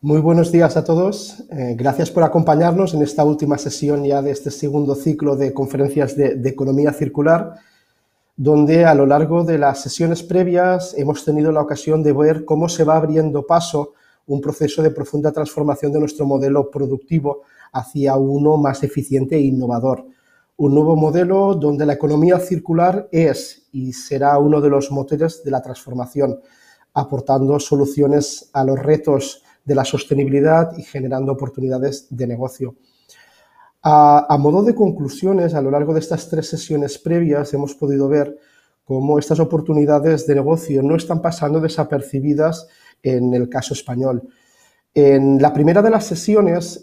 Muy buenos días a todos. Gracias por acompañarnos en esta última sesión ya de este segundo ciclo de conferencias de economía circular, donde a lo largo de las sesiones previas hemos tenido la ocasión de ver cómo se va abriendo paso un proceso de profunda transformación de nuestro modelo productivo hacia uno más eficiente e innovador. Un nuevo modelo donde la economía circular es y será uno de los motores de la transformación, aportando soluciones a los retos de la sostenibilidad y generando oportunidades de negocio. A modo de conclusiones, a lo largo de estas 3 sesiones previas hemos podido ver cómo estas oportunidades de negocio no están pasando desapercibidas en el caso español. En la primera de las sesiones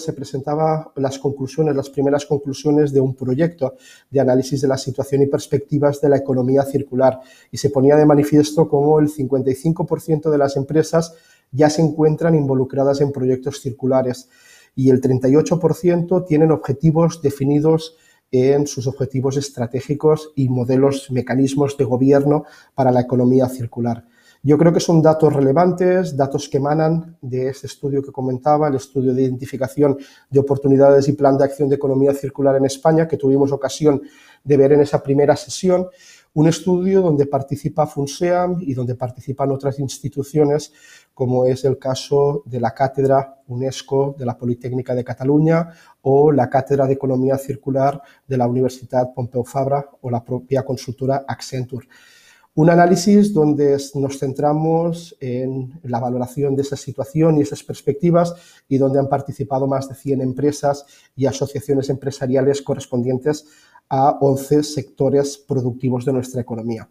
se presentaban las primeras conclusiones de un proyecto de análisis de la situación y perspectivas de la economía circular, y se ponía de manifiesto cómo el 55% de las empresas ya se encuentran involucradas en proyectos circulares y el 38% tienen objetivos definidos en sus objetivos estratégicos y mecanismos de gobierno para la economía circular. Yo creo que son datos relevantes, datos que emanan de ese estudio que comentaba, el estudio de identificación de oportunidades y plan de acción de economía circular en España, que tuvimos ocasión de ver en esa primera sesión, un estudio donde participa FUNSEAM y donde participan otras instituciones, como es el caso de la Cátedra UNESCO de la Politécnica de Cataluña o la Cátedra de Economía Circular de la Universitat Pompeu Fabra o la propia consultora Accenture. Un análisis donde nos centramos en la valoración de esa situación y esas perspectivas y donde han participado más de 100 empresas y asociaciones empresariales correspondientes a 11 sectores productivos de nuestra economía.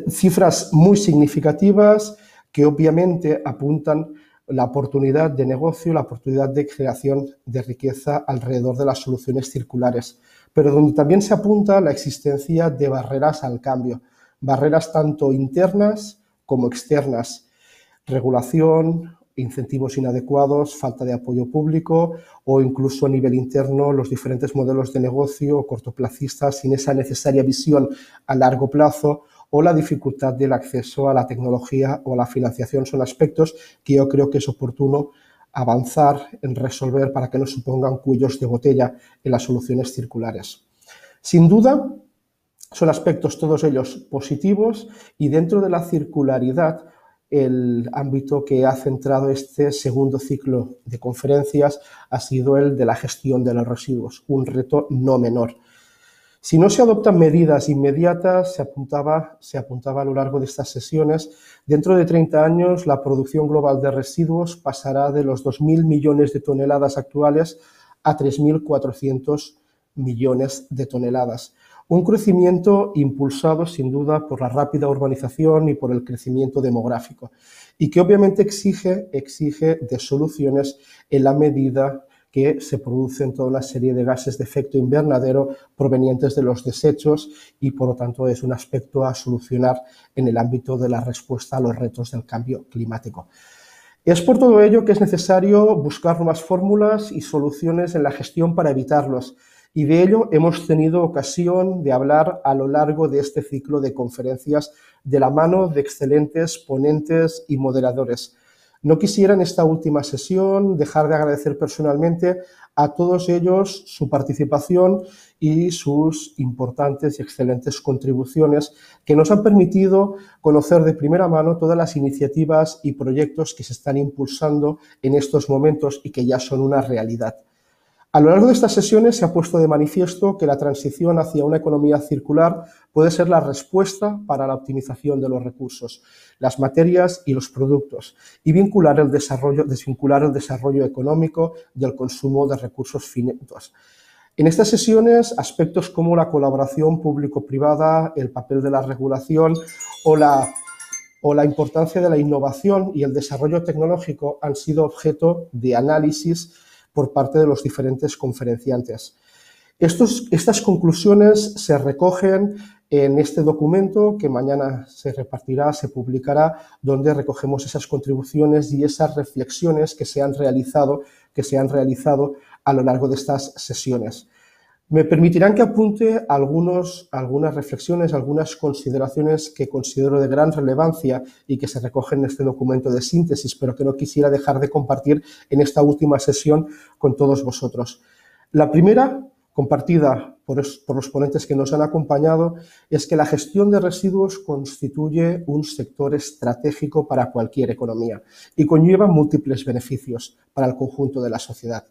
Cifras muy significativas que obviamente apuntan la oportunidad de negocio, la oportunidad de creación de riqueza alrededor de las soluciones circulares, pero donde también se apunta la existencia de barreras al cambio, barreras tanto internas como externas, regulación, incentivos inadecuados, falta de apoyo público o incluso a nivel interno los diferentes modelos de negocio cortoplacistas sin esa necesaria visión a largo plazo o la dificultad del acceso a la tecnología o a la financiación. Son aspectos que yo creo que es oportuno avanzar en resolver para que no supongan cuellos de botella en las soluciones circulares. Sin duda, son aspectos todos ellos positivos y dentro de la circularidad el ámbito que ha centrado este segundo ciclo de conferencias ha sido el de la gestión de los residuos, un reto no menor. Si no se adoptan medidas inmediatas, se apuntaba a lo largo de estas sesiones, dentro de 30 años la producción global de residuos pasará de los 2.000 millones de toneladas actuales a 3.400 millones de toneladas. Un crecimiento impulsado sin duda por la rápida urbanización y por el crecimiento demográfico y que obviamente exige de soluciones en la medida que se producen toda una serie de gases de efecto invernadero provenientes de los desechos y por lo tanto es un aspecto a solucionar en el ámbito de la respuesta a los retos del cambio climático. Es por todo ello que es necesario buscar nuevas fórmulas y soluciones en la gestión para evitarlos. Y de ello hemos tenido ocasión de hablar a lo largo de este ciclo de conferencias de la mano de excelentes ponentes y moderadores. No quisiera en esta última sesión dejar de agradecer personalmente a todos ellos su participación y sus importantes y excelentes contribuciones que nos han permitido conocer de primera mano todas las iniciativas y proyectos que se están impulsando en estos momentos y que ya son una realidad. A lo largo de estas sesiones se ha puesto de manifiesto que la transición hacia una economía circular puede ser la respuesta para la optimización de los recursos, las materias y los productos y desvincular el desarrollo económico del consumo de recursos finitos. En estas sesiones, aspectos como la colaboración público-privada, el papel de la regulación o la importancia de la innovación y el desarrollo tecnológico han sido objeto de análisis por parte de los diferentes conferenciantes. Estas conclusiones se recogen en este documento que mañana se repartirá, se publicará, donde recogemos esas contribuciones y esas reflexiones que se han realizado a lo largo de estas sesiones. Me permitirán que apunte algunas reflexiones, algunas consideraciones que considero de gran relevancia y que se recogen en este documento de síntesis, pero que no quisiera dejar de compartir en esta última sesión con todos vosotros. La primera, compartida por los ponentes que nos han acompañado, es que la gestión de residuos constituye un sector estratégico para cualquier economía y conlleva múltiples beneficios para el conjunto de la sociedad.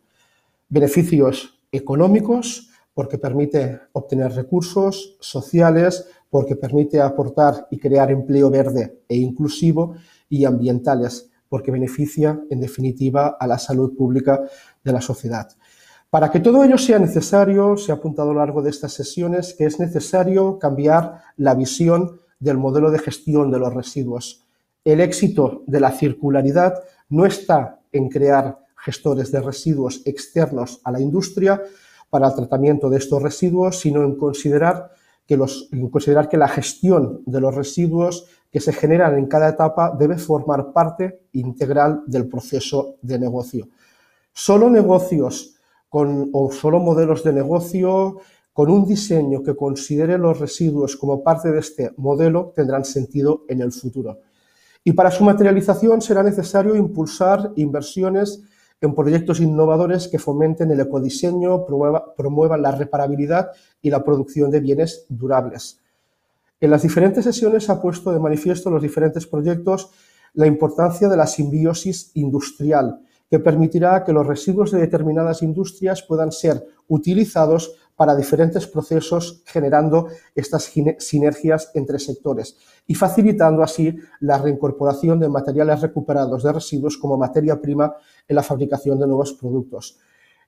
Beneficios económicos, porque permite obtener recursos sociales, porque permite aportar y crear empleo verde e inclusivo, y ambientales, porque beneficia, en definitiva, a la salud pública de la sociedad. Para que todo ello sea necesario, se ha apuntado a lo largo de estas sesiones que es necesario cambiar la visión del modelo de gestión de los residuos. El éxito de la circularidad no está en crear gestores de residuos externos a la industria para el tratamiento de estos residuos, sino en considerar que la gestión de los residuos que se generan en cada etapa debe formar parte integral del proceso de negocio. Solo negocios o solo modelos de negocio con un diseño que considere los residuos como parte de este modelo tendrán sentido en el futuro. Y para su materialización será necesario impulsar inversiones en proyectos innovadores que fomenten el ecodiseño, promuevan la reparabilidad y la producción de bienes durables. En las diferentes sesiones se ha puesto de manifiesto los diferentes proyectos la importancia de la simbiosis industrial, que permitirá que los residuos de determinadas industrias puedan ser utilizados para diferentes procesos, generando estas sinergias entre sectores y facilitando así la reincorporación de materiales recuperados de residuos como materia prima en la fabricación de nuevos productos.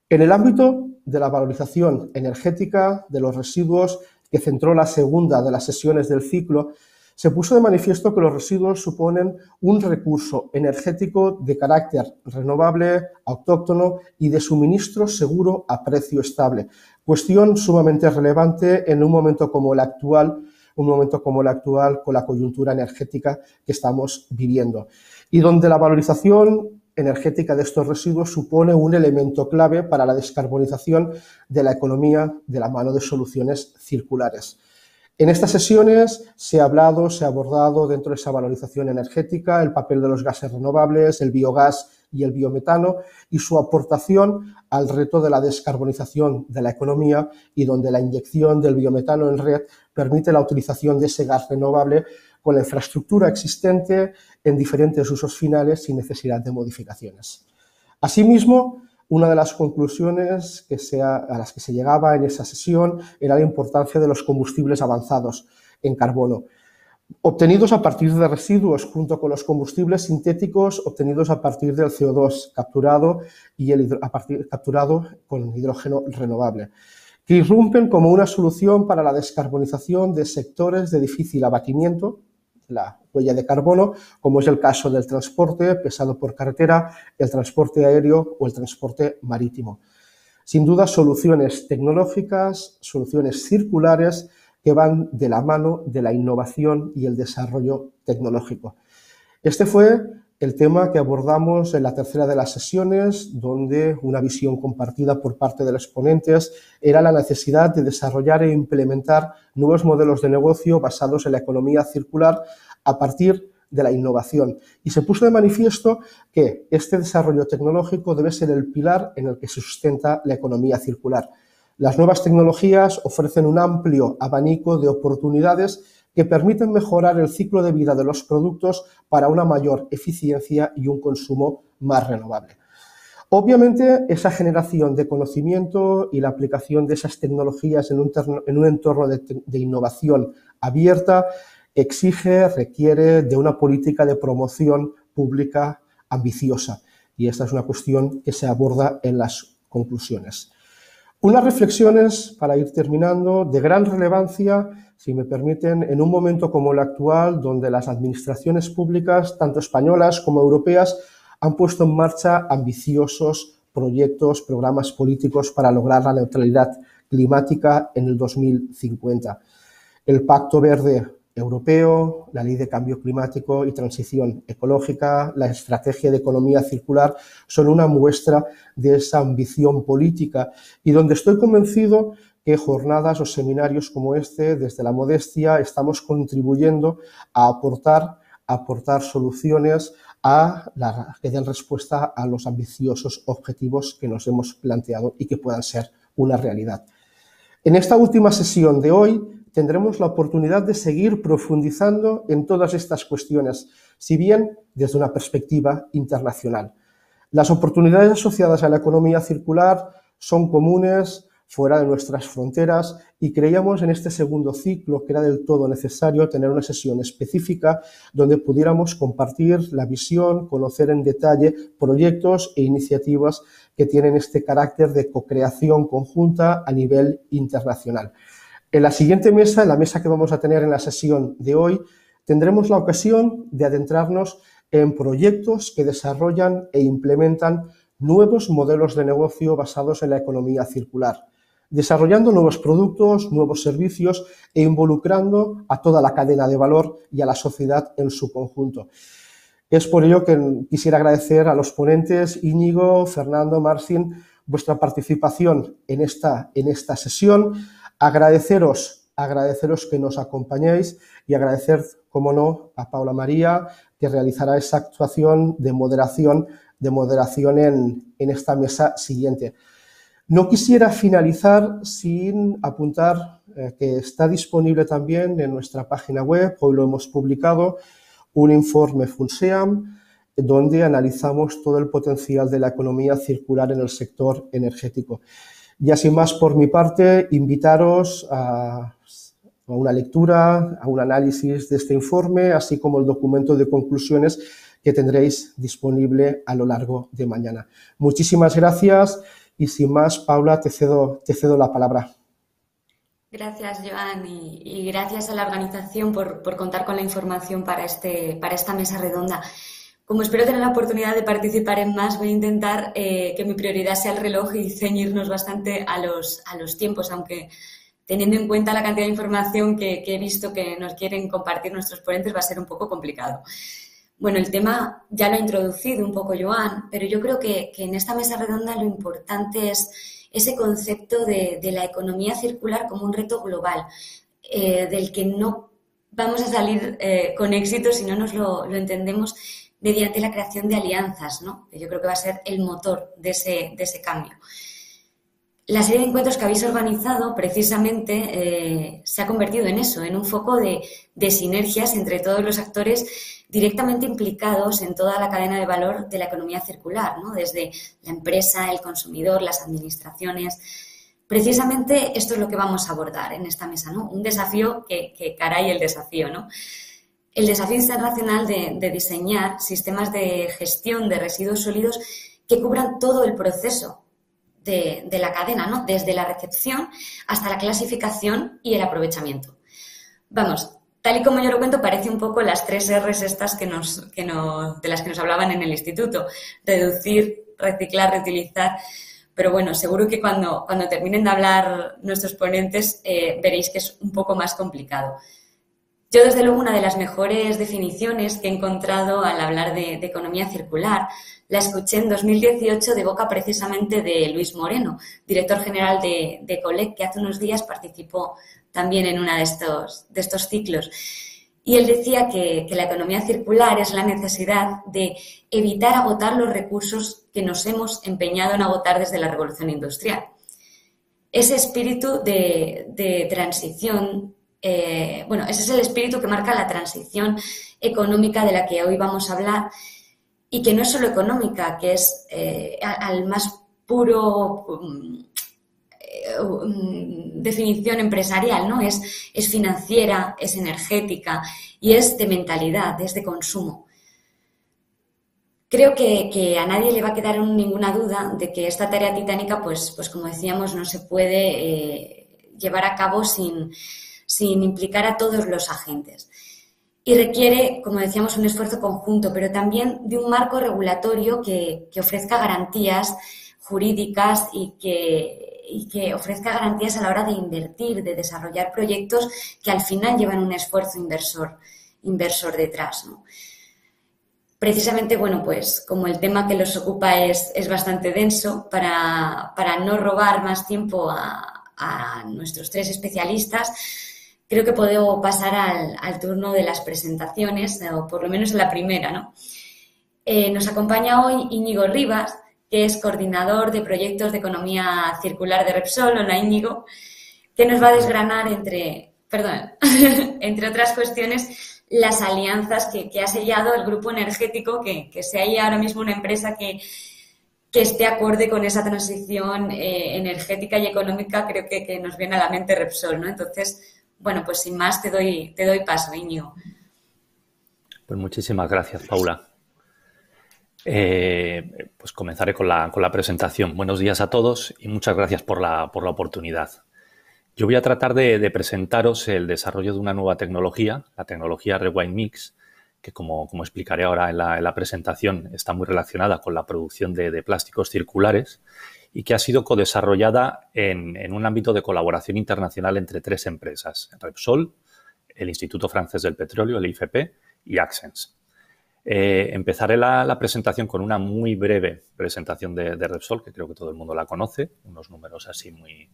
En el ámbito de la valorización energética de los residuos, que centró la segunda de las sesiones del ciclo, se puso de manifiesto que los residuos suponen un recurso energético de carácter renovable, autóctono y de suministro seguro a precio estable, cuestión sumamente relevante en un momento como el actual con la coyuntura energética que estamos viviendo, y donde la valorización energética de estos residuos supone un elemento clave para la descarbonización de la economía de la mano de soluciones circulares. En estas sesiones se ha abordado dentro de esa valorización energética el papel de los gases renovables, el biogás y el biometano y su aportación al reto de la descarbonización de la economía, y donde la inyección del biometano en red permite la utilización de ese gas renovable con la infraestructura existente en diferentes usos finales sin necesidad de modificaciones. Asimismo, una de las conclusiones a las que se llegaba en esa sesión era la importancia de los combustibles avanzados en carbono, obtenidos a partir de residuos, junto con los combustibles sintéticos obtenidos a partir del CO2 capturado capturado con hidrógeno renovable, que irrumpen como una solución para la descarbonización de sectores de difícil abatimiento, la huella de carbono, como es el caso del transporte pesado por carretera, el transporte aéreo o el transporte marítimo. Sin duda, soluciones tecnológicas, soluciones circulares que van de la mano de la innovación y el desarrollo tecnológico. Este fue el tema que abordamos en la tercera de las sesiones, donde una visión compartida por parte de los ponentes era la necesidad de desarrollar e implementar nuevos modelos de negocio basados en la economía circular a partir de la innovación. Y se puso de manifiesto que este desarrollo tecnológico debe ser el pilar en el que se sustenta la economía circular. Las nuevas tecnologías ofrecen un amplio abanico de oportunidades que permiten mejorar el ciclo de vida de los productos para una mayor eficiencia y un consumo más renovable. Obviamente, esa generación de conocimiento y la aplicación de esas tecnologías en un entorno de innovación abierta requiere de una política de promoción pública ambiciosa, y esta es una cuestión que se aborda en las conclusiones. Unas reflexiones, para ir terminando, de gran relevancia, si me permiten, en un momento como el actual, donde las administraciones públicas, tanto españolas como europeas, han puesto en marcha ambiciosos proyectos, programas políticos para lograr la neutralidad climática en el 2050. El Pacto Verde Europeo, la Ley de Cambio Climático y Transición Ecológica, la Estrategia de Economía Circular son una muestra de esa ambición política, y donde estoy convencido que jornadas o seminarios como este, desde la modestia, estamos contribuyendo a aportar soluciones que den respuesta a los ambiciosos objetivos que nos hemos planteado y que puedan ser una realidad. En esta última sesión de hoy tendremos la oportunidad de seguir profundizando en todas estas cuestiones, si bien desde una perspectiva internacional. Las oportunidades asociadas a la economía circular son comunes fuera de nuestras fronteras y creíamos en este segundo ciclo que era del todo necesario tener una sesión específica donde pudiéramos compartir la visión, conocer en detalle proyectos e iniciativas que tienen este carácter de co-creación conjunta a nivel internacional. En la siguiente mesa, en la mesa que vamos a tener en la sesión de hoy, tendremos la ocasión de adentrarnos en proyectos que desarrollan e implementan nuevos modelos de negocio basados en la economía circular, desarrollando nuevos productos, nuevos servicios e involucrando a toda la cadena de valor y a la sociedad en su conjunto. Es por ello que quisiera agradecer a los ponentes, Íñigo, Fernando, Marcin, vuestra participación en esta sesión, agradeceros que nos acompañéis y agradecer, como no, a Paula María, que realizará esa actuación de moderación en esta mesa siguiente. No quisiera finalizar sin apuntar que está disponible también en nuestra página web, hoy lo hemos publicado, un informe FUNSEAM donde analizamos todo el potencial de la economía circular en el sector energético. Y así más por mi parte, invitaros a una lectura, a un análisis de este informe, así como el documento de conclusiones que tendréis disponible a lo largo de mañana. Muchísimas gracias y sin más, Paula, te cedo la palabra. Gracias, Joan, y gracias a la organización por contar con la información para esta mesa redonda. Como espero tener la oportunidad de participar en más, voy a intentar que mi prioridad sea el reloj y ceñirnos bastante a los tiempos, aunque teniendo en cuenta la cantidad de información que he visto que nos quieren compartir nuestros ponentes va a ser un poco complicado. Bueno, el tema ya lo ha introducido un poco Joan, pero yo creo que en esta mesa redonda lo importante es ese concepto de la economía circular como un reto global, del que no vamos a salir con éxito si no nos lo entendemos mediante la creación de alianzas, ¿no? Yo creo que va a ser el motor de ese cambio. La serie de encuentros que habéis organizado precisamente se ha convertido en eso, en un foco de sinergias entre todos los actores directamente implicados en toda la cadena de valor de la economía circular, ¿no? Desde la empresa, el consumidor, las administraciones. Precisamente esto es lo que vamos a abordar en esta mesa, ¿no? Un desafío que caray el desafío, ¿no? El desafío internacional de diseñar sistemas de gestión de residuos sólidos que cubran todo el proceso de la cadena, ¿no? Desde la recepción hasta la clasificación y el aprovechamiento. Vamos, tal y como yo lo cuento, parece un poco las 3 R's estas de las que nos hablaban en el instituto. Reducir, reciclar, reutilizar. Pero bueno, seguro que cuando terminen de hablar nuestros ponentes veréis que es un poco más complicado. Yo, desde luego, una de las mejores definiciones que he encontrado al hablar de economía circular la escuché en 2018 de boca precisamente de Luis Moreno, director general de ECOLEC, que hace unos días participó también en uno de estos ciclos. Y él decía que la economía circular es la necesidad de evitar agotar los recursos que nos hemos empeñado en agotar desde la revolución industrial. Ese espíritu de transición, ese es el espíritu que marca la transición económica de la que hoy vamos a hablar, y que no es solo económica, que es al más puro definición empresarial, ¿no? Es financiera, es energética y es de mentalidad, es de consumo. Creo que a nadie le va a quedar ninguna duda de que esta tarea titánica, pues como decíamos, no se puede llevar a cabo sin implicar a todos los agentes. Y requiere, como decíamos, un esfuerzo conjunto, pero también de un marco regulatorio que ofrezca garantías jurídicas y que ofrezca garantías a la hora de invertir, de desarrollar proyectos que al final llevan un esfuerzo inversor detrás, ¿no? Precisamente, bueno, pues como el tema que los ocupa es bastante denso, para no robar más tiempo a a nuestros tres especialistas, creo que puedo pasar al turno de las presentaciones, o por lo menos la primera, ¿no? Nos acompaña hoy Íñigo Rivas, que es coordinador de proyectos de economía circular de Repsol. Hola, Íñigo, que nos va a desgranar entre otras cuestiones, las alianzas que ha sellado el grupo energético, que se halla ahora mismo una empresa que esté acorde con esa transición energética y económica. Creo que nos viene a la mente Repsol, ¿no? Entonces, bueno, pues sin más te doy paso, Íñigo. Pues muchísimas gracias, Paula. Pues comenzaré con la presentación. Buenos días a todos y muchas gracias por la oportunidad. Yo voy a tratar de presentaros el desarrollo de una nueva tecnología, la tecnología Rewind Mix, que como explicaré ahora en la presentación, está muy relacionada con la producción de plásticos circulares y que ha sido codesarrollada en un ámbito de colaboración internacional entre tres empresas: Repsol, el Instituto Francés del Petróleo, el IFP, y Axens. Empezaré la presentación con una muy breve presentación de Repsol, que creo que todo el mundo la conoce, unos números así muy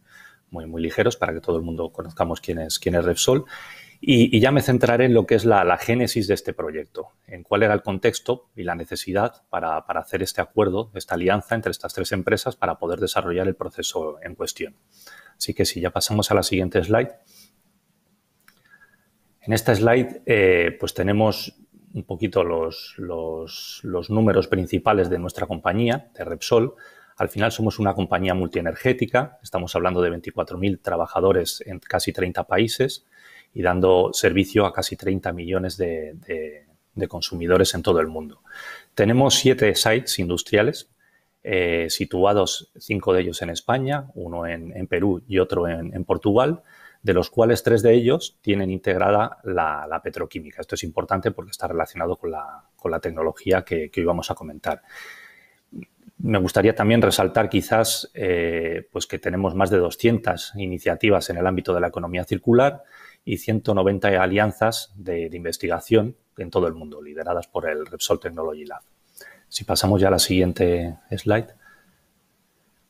ligeros para que todo el mundo conozcamos quién es Repsol, y ya me centraré en lo que es la génesis de este proyecto, en cuál era el contexto y la necesidad para hacer este acuerdo, esta alianza entre estas tres empresas para poder desarrollar el proceso en cuestión. Así que si ya pasamos a la siguiente slide. En esta slide pues tenemos un poquito los números principales de nuestra compañía, de Repsol. Al final somos una compañía multienergética, estamos hablando de 24.000 trabajadores en casi 30 países y dando servicio a casi 30 millones de consumidores en todo el mundo. Tenemos 7 sites industriales, situados 5 de ellos en España, uno en Perú y otro en Portugal, de los cuales 3 de ellos tienen integrada la petroquímica. Esto es importante porque está relacionado con la tecnología que hoy vamos a comentar. Me gustaría también resaltar quizás pues que tenemos más de 200 iniciativas en el ámbito de la economía circular y 190 alianzas de investigación en todo el mundo, lideradas por el Repsol Technology Lab. Si pasamos ya a la siguiente slide.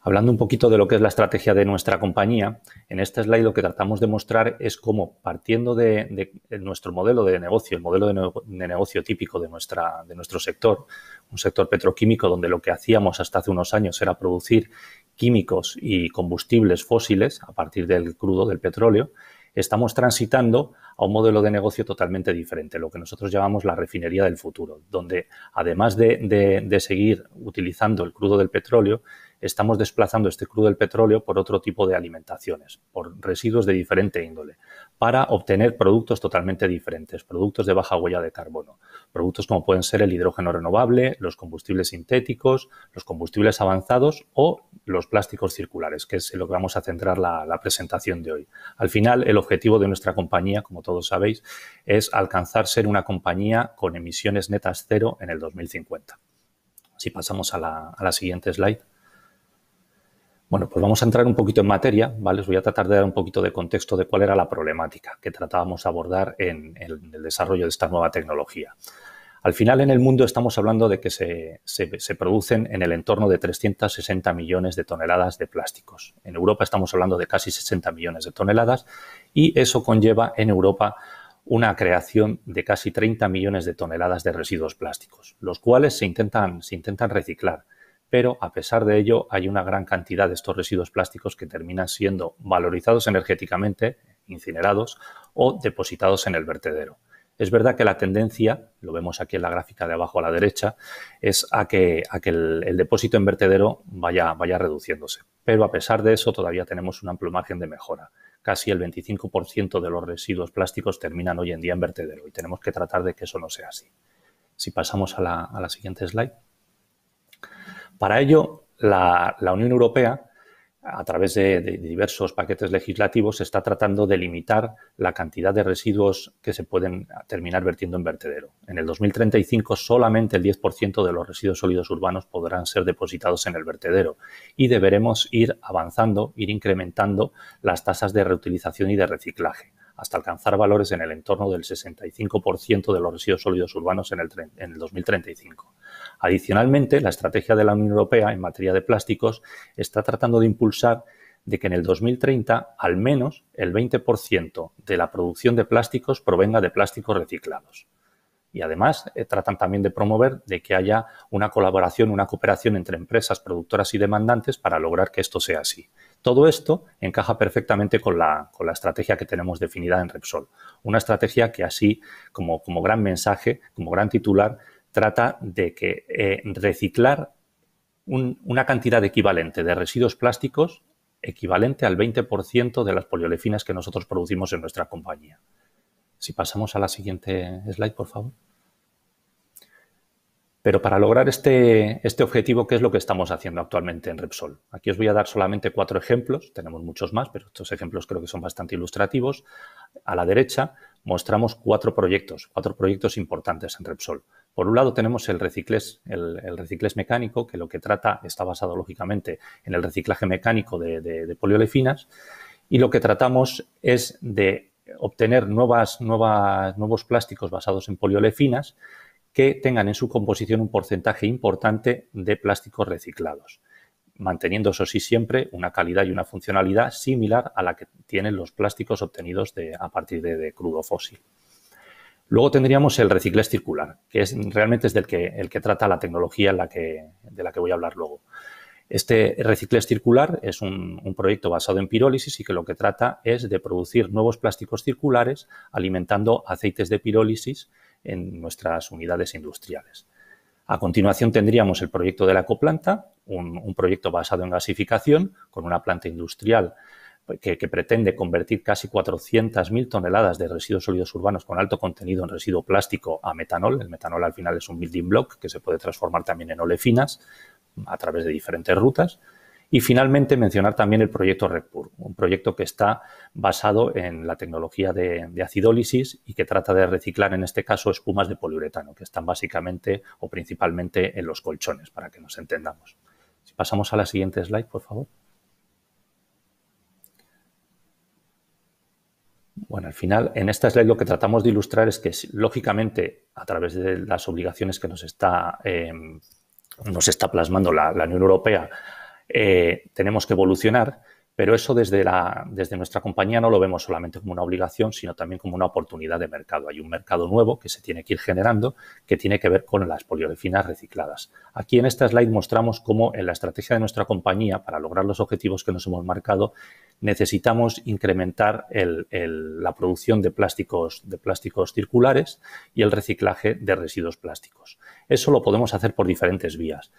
Hablando un poquito de lo que es la estrategia de nuestra compañía, en este slide lo que tratamos de mostrar es cómo, partiendo de nuestro modelo de negocio, el modelo de negocio típico de nuestro sector, un sector petroquímico donde lo que hacíamos hasta hace unos años era producir químicos y combustibles fósiles a partir del crudo, del petróleo, estamos transitando a un modelo de negocio totalmente diferente, lo que nosotros llamamos la refinería del futuro, donde además de seguir utilizando el crudo del petróleo, estamos desplazando este crudo del petróleo por otro tipo de alimentaciones, por residuos de diferente índole, para obtener productos totalmente diferentes, productos de baja huella de carbono, productos como pueden ser el hidrógeno renovable, los combustibles sintéticos, los combustibles avanzados o los plásticos circulares, que es en lo que vamos a centrar la presentación de hoy. Al final, el objetivo de nuestra compañía, como todos sabéis, es alcanzar ser una compañía con emisiones netas cero en el 2050. Si pasamos a la siguiente slide. Bueno, pues vamos a entrar un poquito en materia, ¿vale? Os voy a tratar de dar un poquito de contexto de cuál era la problemática que tratábamos de abordar en el desarrollo de esta nueva tecnología. Al final, en el mundo estamos hablando de que se producen en el entorno de 360 millones de toneladas de plásticos. En Europa estamos hablando de casi 60 millones de toneladas y eso conlleva en Europa una creación de casi 30 millones de toneladas de residuos plásticos, los cuales se intentan reciclar. Pero, a pesar de ello, hay una gran cantidad de estos residuos plásticos que terminan siendo valorizados energéticamente, incinerados o depositados en el vertedero. Es verdad que la tendencia, lo vemos aquí en la gráfica de abajo a la derecha, es a que el depósito en vertedero vaya reduciéndose. Pero, a pesar de eso, todavía tenemos un amplio margen de mejora. Casi el 25% de los residuos plásticos terminan hoy en día en vertedero y tenemos que tratar de que eso no sea así. Si pasamos a la siguiente slide. Para ello, la Unión Europea, a través de diversos paquetes legislativos, está tratando de limitar la cantidad de residuos que se pueden terminar vertiendo en vertedero. En el 2035, solamente el 10% de los residuos sólidos urbanos podrán ser depositados en el vertedero y deberemos ir avanzando, ir incrementando las tasas de reutilización y de reciclaje, hasta alcanzar valores en el entorno del 65% de los residuos sólidos urbanos en el 2035. Adicionalmente, la estrategia de la Unión Europea en materia de plásticos está tratando de impulsar de que en el 2030 al menos el 20% de la producción de plásticos provenga de plásticos reciclados. Y además tratan también de promover de que haya una colaboración, una cooperación entre empresas productoras y demandantes para lograr que esto sea así. Todo esto encaja perfectamente con la estrategia que tenemos definida en Repsol. Una estrategia que así, como gran mensaje, como gran titular, trata de que reciclar una cantidad equivalente de residuos plásticos equivalente al 20% de las poliolefinas que nosotros producimos en nuestra compañía. Si pasamos a la siguiente slide, por favor. Pero para lograr este objetivo, ¿qué es lo que estamos haciendo actualmente en Repsol? Aquí os voy a dar solamente 4 ejemplos, tenemos muchos más, pero estos ejemplos creo que son bastante ilustrativos. A la derecha mostramos 4 proyectos importantes en Repsol. Por un lado tenemos el reciclés mecánico, que lo que trata está basado lógicamente en el reciclaje mecánico de poliolefinas, y lo que tratamos es de obtener nuevos plásticos basados en poliolefinas que tengan en su composición un porcentaje importante de plásticos reciclados, manteniendo, eso sí, siempre una calidad y una funcionalidad similar a la que tienen los plásticos obtenidos a partir de crudo fósil. Luego tendríamos el reciclés circular, que realmente es el que trata la tecnología de la que voy a hablar luego. Este reciclés circular es un proyecto basado en pirólisis y que lo que trata es de producir nuevos plásticos circulares alimentando aceites de pirólisis en nuestras unidades industriales. A continuación tendríamos el proyecto de la ecoplanta, un proyecto basado en gasificación con una planta industrial que pretende convertir casi 400.000 toneladas de residuos sólidos urbanos con alto contenido en residuo plástico a metanol. El metanol al final es un building block que se puede transformar también en olefinas a través de diferentes rutas. Y finalmente mencionar también el proyecto REDPUR, un proyecto que está basado en la tecnología de acidólisis y que trata de reciclar en este caso espumas de poliuretano que están básicamente o principalmente en los colchones, para que nos entendamos. Si pasamos a la siguiente slide, por favor. Bueno, al final, en esta slide lo que tratamos de ilustrar es que, lógicamente, a través de las obligaciones que nos está plasmando la Unión Europea, tenemos que evolucionar, pero eso desde nuestra compañía no lo vemos solamente como una obligación, sino también como una oportunidad de mercado. Hay un mercado nuevo que se tiene que ir generando que tiene que ver con las poliolefinas recicladas. Aquí en esta slide mostramos cómo en la estrategia de nuestra compañía, para lograr los objetivos que nos hemos marcado, necesitamos incrementar la producción de plásticos circulares y el reciclaje de residuos plásticos. Eso lo podemos hacer por diferentes vías.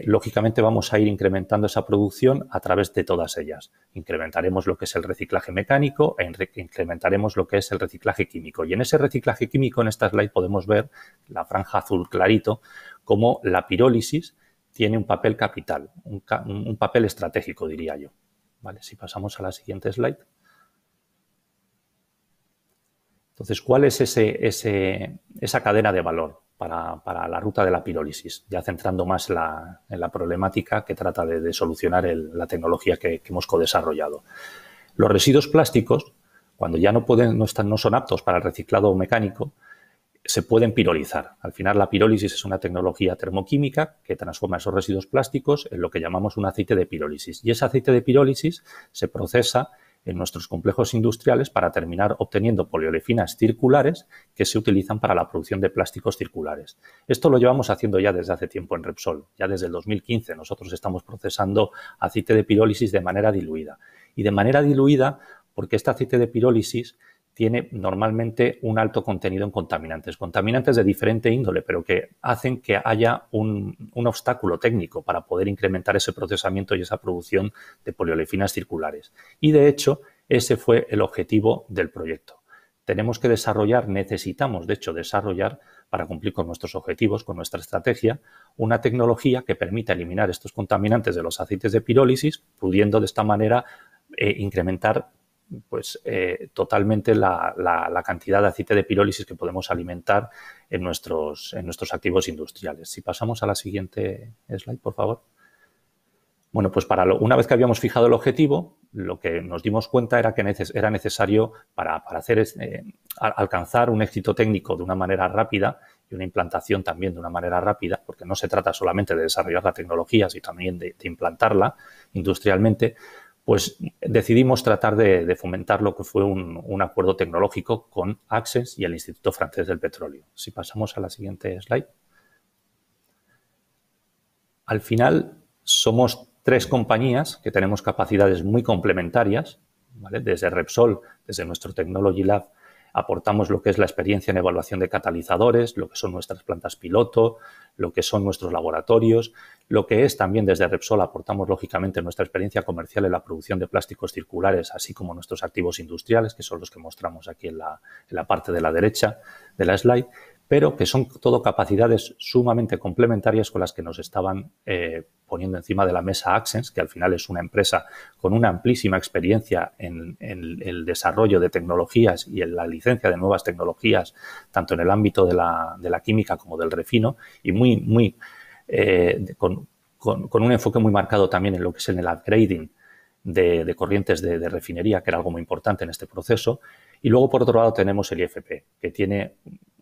Lógicamente vamos a ir incrementando esa producción a través de todas ellas. Incrementaremos lo que es el reciclaje mecánico e incrementaremos lo que es el reciclaje químico. Y en ese reciclaje químico, en esta slide, podemos ver la franja azul clarito, cómo la pirólisis tiene un papel capital, un papel estratégico, diría yo. Vale, si pasamos a la siguiente slide. Entonces, ¿cuál es esa cadena de valor para la ruta de la pirólisis? Ya centrando más en la problemática que trata de solucionar la tecnología que hemos codesarrollado. Los residuos plásticos, cuando ya no son aptos para el reciclado mecánico, se pueden pirolizar. Al final, la pirólisis es una tecnología termoquímica que transforma esos residuos plásticos en lo que llamamos un aceite de pirólisis. Y ese aceite de pirólisis se procesa en nuestros complejos industriales para terminar obteniendo poliolefinas circulares que se utilizan para la producción de plásticos circulares. Esto lo llevamos haciendo ya desde hace tiempo en Repsol. Ya desde el 2015 nosotros estamos procesando aceite de pirólisis de manera diluida. Y de manera diluida porque este aceite de pirólisis tiene normalmente un alto contenido en contaminantes de diferente índole, pero que hacen que haya un obstáculo técnico para poder incrementar ese procesamiento y esa producción de poliolefinas circulares. Y, de hecho, ese fue el objetivo del proyecto. Necesitamos, de hecho, desarrollar, para cumplir con nuestros objetivos, con nuestra estrategia, una tecnología que permita eliminar estos contaminantes de los aceites de pirólisis, pudiendo de esta manera incrementar totalmente la cantidad de aceite de pirólisis que podemos alimentar en nuestros activos industriales. Si pasamos a la siguiente slide, por favor. Bueno, pues una vez que habíamos fijado el objetivo, lo que nos dimos cuenta era que era necesario para alcanzar un éxito técnico de una manera rápida y una implantación también de una manera rápida, porque no se trata solamente de desarrollar la tecnología, sino también de implantarla industrialmente, pues decidimos tratar de fomentar lo que fue un acuerdo tecnológico con Access y el Instituto Francés del Petróleo. Si pasamos a la siguiente slide. Al final, somos 3 compañías que tenemos capacidades muy complementarias, ¿vale? Desde Repsol, desde nuestro Technology Lab, aportamos lo que es la experiencia en evaluación de catalizadores, lo que son nuestras plantas piloto, lo que son nuestros laboratorios, lo que es también desde Repsol aportamos lógicamente nuestra experiencia comercial en la producción de plásticos circulares, así como nuestros activos industriales, que son los que mostramos aquí en la parte de la derecha de la slide, pero que son todo capacidades sumamente complementarias con las que nos estaban poniendo encima de la mesa Access, que al final es una empresa con una amplísima experiencia en el desarrollo de tecnologías y en la licencia de nuevas tecnologías, tanto en el ámbito de la química como del refino, y con un enfoque muy marcado también en lo que es en el upgrading de corrientes de refinería, que era algo muy importante en este proceso. Y luego, por otro lado, tenemos el IFP, que tiene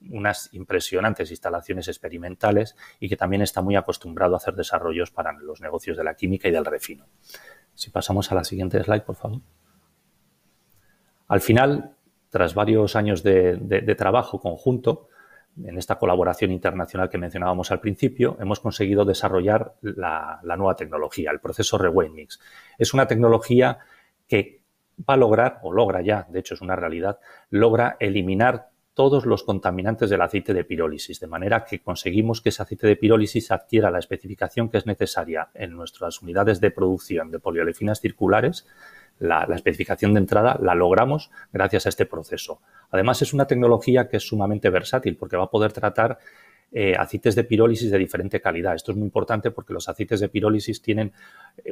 unas impresionantes instalaciones experimentales y que también está muy acostumbrado a hacer desarrollos para los negocios de la química y del refino. Si pasamos a la siguiente slide, por favor. Al final, tras varios años de trabajo conjunto, en esta colaboración internacional que mencionábamos al principio, hemos conseguido desarrollar la nueva tecnología, el proceso Reweigh Mix. Es una tecnología que va a lograr, o logra ya, de hecho es una realidad, logra eliminar todos los contaminantes del aceite de pirólisis, de manera que conseguimos que ese aceite de pirólisis adquiera la especificación que es necesaria en nuestras unidades de producción de poliolefinas circulares. La especificación de entrada la logramos gracias a este proceso. Además, es una tecnología que es sumamente versátil porque va a poder tratar aceites de pirólisis de diferente calidad. Esto es muy importante porque los aceites de pirólisis tienen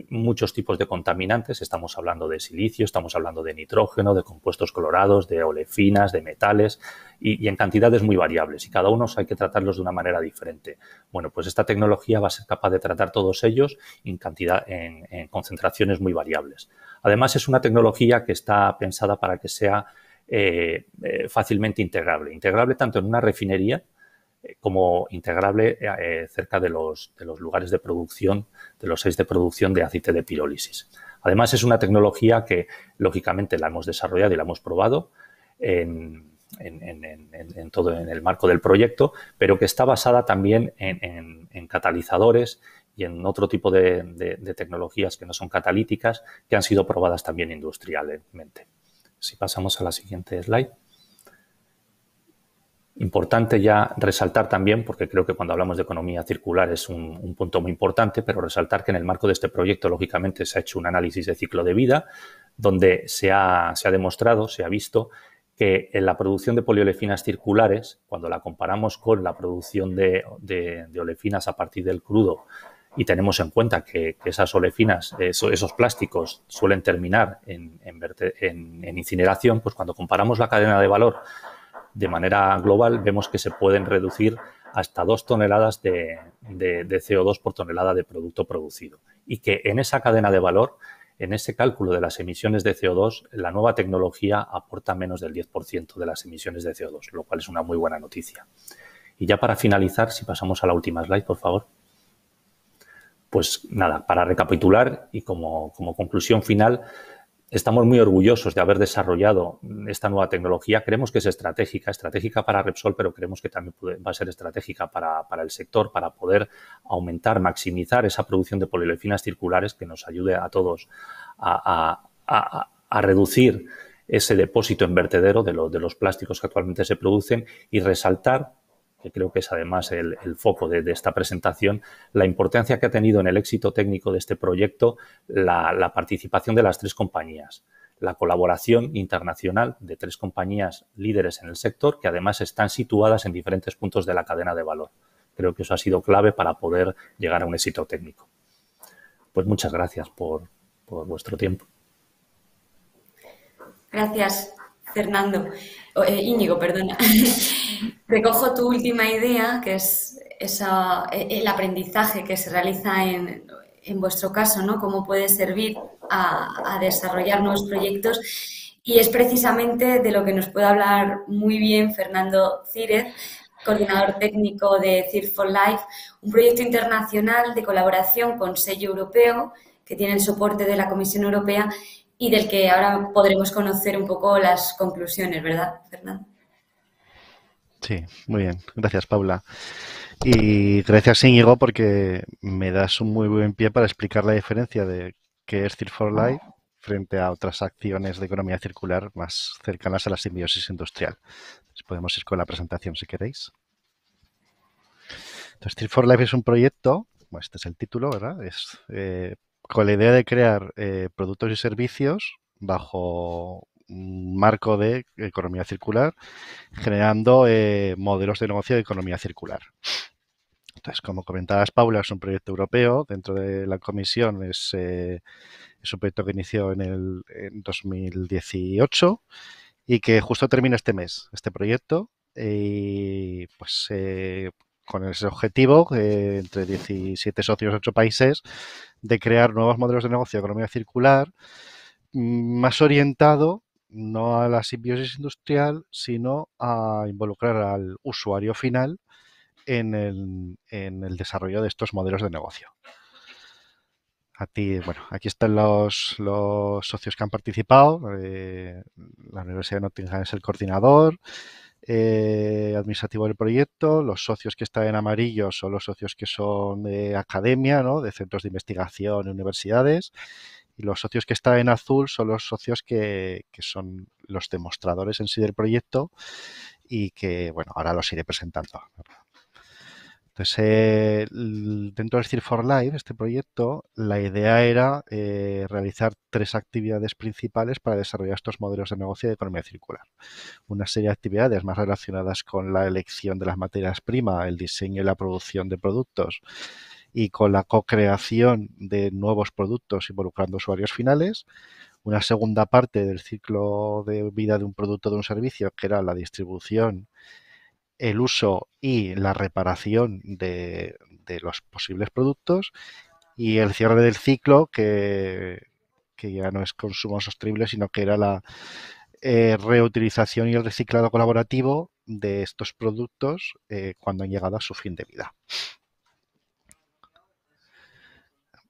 muchos tipos de contaminantes. Estamos hablando de silicio, estamos hablando de nitrógeno, de compuestos colorados, de olefinas, de metales y en cantidades muy variables. Y cada uno hay que tratarlos de una manera diferente. Bueno, pues esta tecnología va a ser capaz de tratar todos ellos en concentraciones muy variables. Además, es una tecnología que está pensada para que sea fácilmente integrable. Integrable tanto en una refinería como integrable cerca de los lugares de producción, de los sites de producción de aceite de pirólisis. Además, es una tecnología que, lógicamente, la hemos desarrollado y la hemos probado en el marco del proyecto, pero que está basada también en catalizadores y en otro tipo de tecnologías que no son catalíticas, que han sido probadas también industrialmente. Si pasamos a la siguiente slide. Importante ya resaltar también, porque creo que cuando hablamos de economía circular es un punto muy importante, pero resaltar que en el marco de este proyecto, lógicamente, se ha hecho un análisis de ciclo de vida, donde se ha demostrado, se ha visto que en la producción de poliolefinas circulares, cuando la comparamos con la producción de olefinas a partir del crudo, y tenemos en cuenta que esas olefinas, esos plásticos suelen terminar en incineración, pues cuando comparamos la cadena de valor de manera global, vemos que se pueden reducir hasta 2 toneladas de CO2 por tonelada de producto producido. Y que en esa cadena de valor, en ese cálculo de las emisiones de CO2, la nueva tecnología aporta menos del 10% de las emisiones de CO2, lo cual es una muy buena noticia. Y ya para finalizar, si pasamos a la última slide, por favor. Pues nada, para recapitular y como conclusión final, estamos muy orgullosos de haber desarrollado esta nueva tecnología. Creemos que es estratégica para Repsol, pero creemos que también va a ser estratégica para el sector, para poder aumentar, maximizar esa producción de poliolefinas circulares que nos ayude a todos a reducir ese depósito en vertedero de los plásticos que actualmente se producen y resaltar, que creo que es además el foco de esta presentación, la importancia que ha tenido en el éxito técnico de este proyecto la participación de las 3 compañías, la colaboración internacional de 3 compañías líderes en el sector que además están situadas en diferentes puntos de la cadena de valor. Creo que eso ha sido clave para poder llegar a un éxito técnico. Pues muchas gracias por vuestro tiempo. Gracias, Fernando. Íñigo, perdona. Recojo tu última idea, que es el aprendizaje que se realiza en vuestro caso, ¿no? Cómo puede servir a desarrollar nuevos proyectos. Y es precisamente de lo que nos puede hablar muy bien Fernando Círez, coordinador técnico de CIR for Life, un proyecto internacional de colaboración con sello europeo que tiene el soporte de la Comisión Europea y del que ahora podremos conocer un poco las conclusiones, ¿verdad, Fernando? Sí, muy bien. Gracias, Paula. Y gracias, Íñigo, porque me das un muy buen pie para explicar la diferencia de qué es Circle for Life frente a otras acciones de economía circular más cercanas a la simbiosis industrial. Entonces, podemos ir con la presentación si queréis. Entonces, Circle for Life es un proyecto, bueno, este es el título, ¿verdad? Es con la idea de crear productos y servicios bajo un marco de economía circular, generando modelos de negocio de economía circular. Entonces, como comentabas, Paula, es un proyecto europeo. Dentro de la comisión es un proyecto que inició en 2018 y que justo termina este mes, este proyecto. Y pues con ese objetivo, entre 17 socios de 8 países, de crear nuevos modelos de negocio de economía circular, más orientado no a la simbiosis industrial, sino a involucrar al usuario final en el desarrollo de estos modelos de negocio. Bueno, aquí están los socios que han participado. La Universidad de Nottingham es el coordinador administrativo del proyecto. Los socios que están en amarillo son los socios que son de academia, ¿no? De centros de investigación y universidades. Y los socios que están en azul son los socios que son los demostradores en sí del proyecto y que, bueno, ahora los iré presentando. Entonces, dentro del Circle for Life, este proyecto, la idea era realizar 3 actividades principales para desarrollar estos modelos de negocio de economía circular. Una serie de actividades más relacionadas con la elección de las materias primas, el diseño y la producción de productos y con la co-creación de nuevos productos involucrando usuarios finales. Una segunda parte del ciclo de vida de un producto o de un servicio, que era la distribución, el uso y la reparación de los posibles productos, y el cierre del ciclo, que ya no es consumo sostenible, sino que era la reutilización y el reciclado colaborativo de estos productos cuando han llegado a su fin de vida.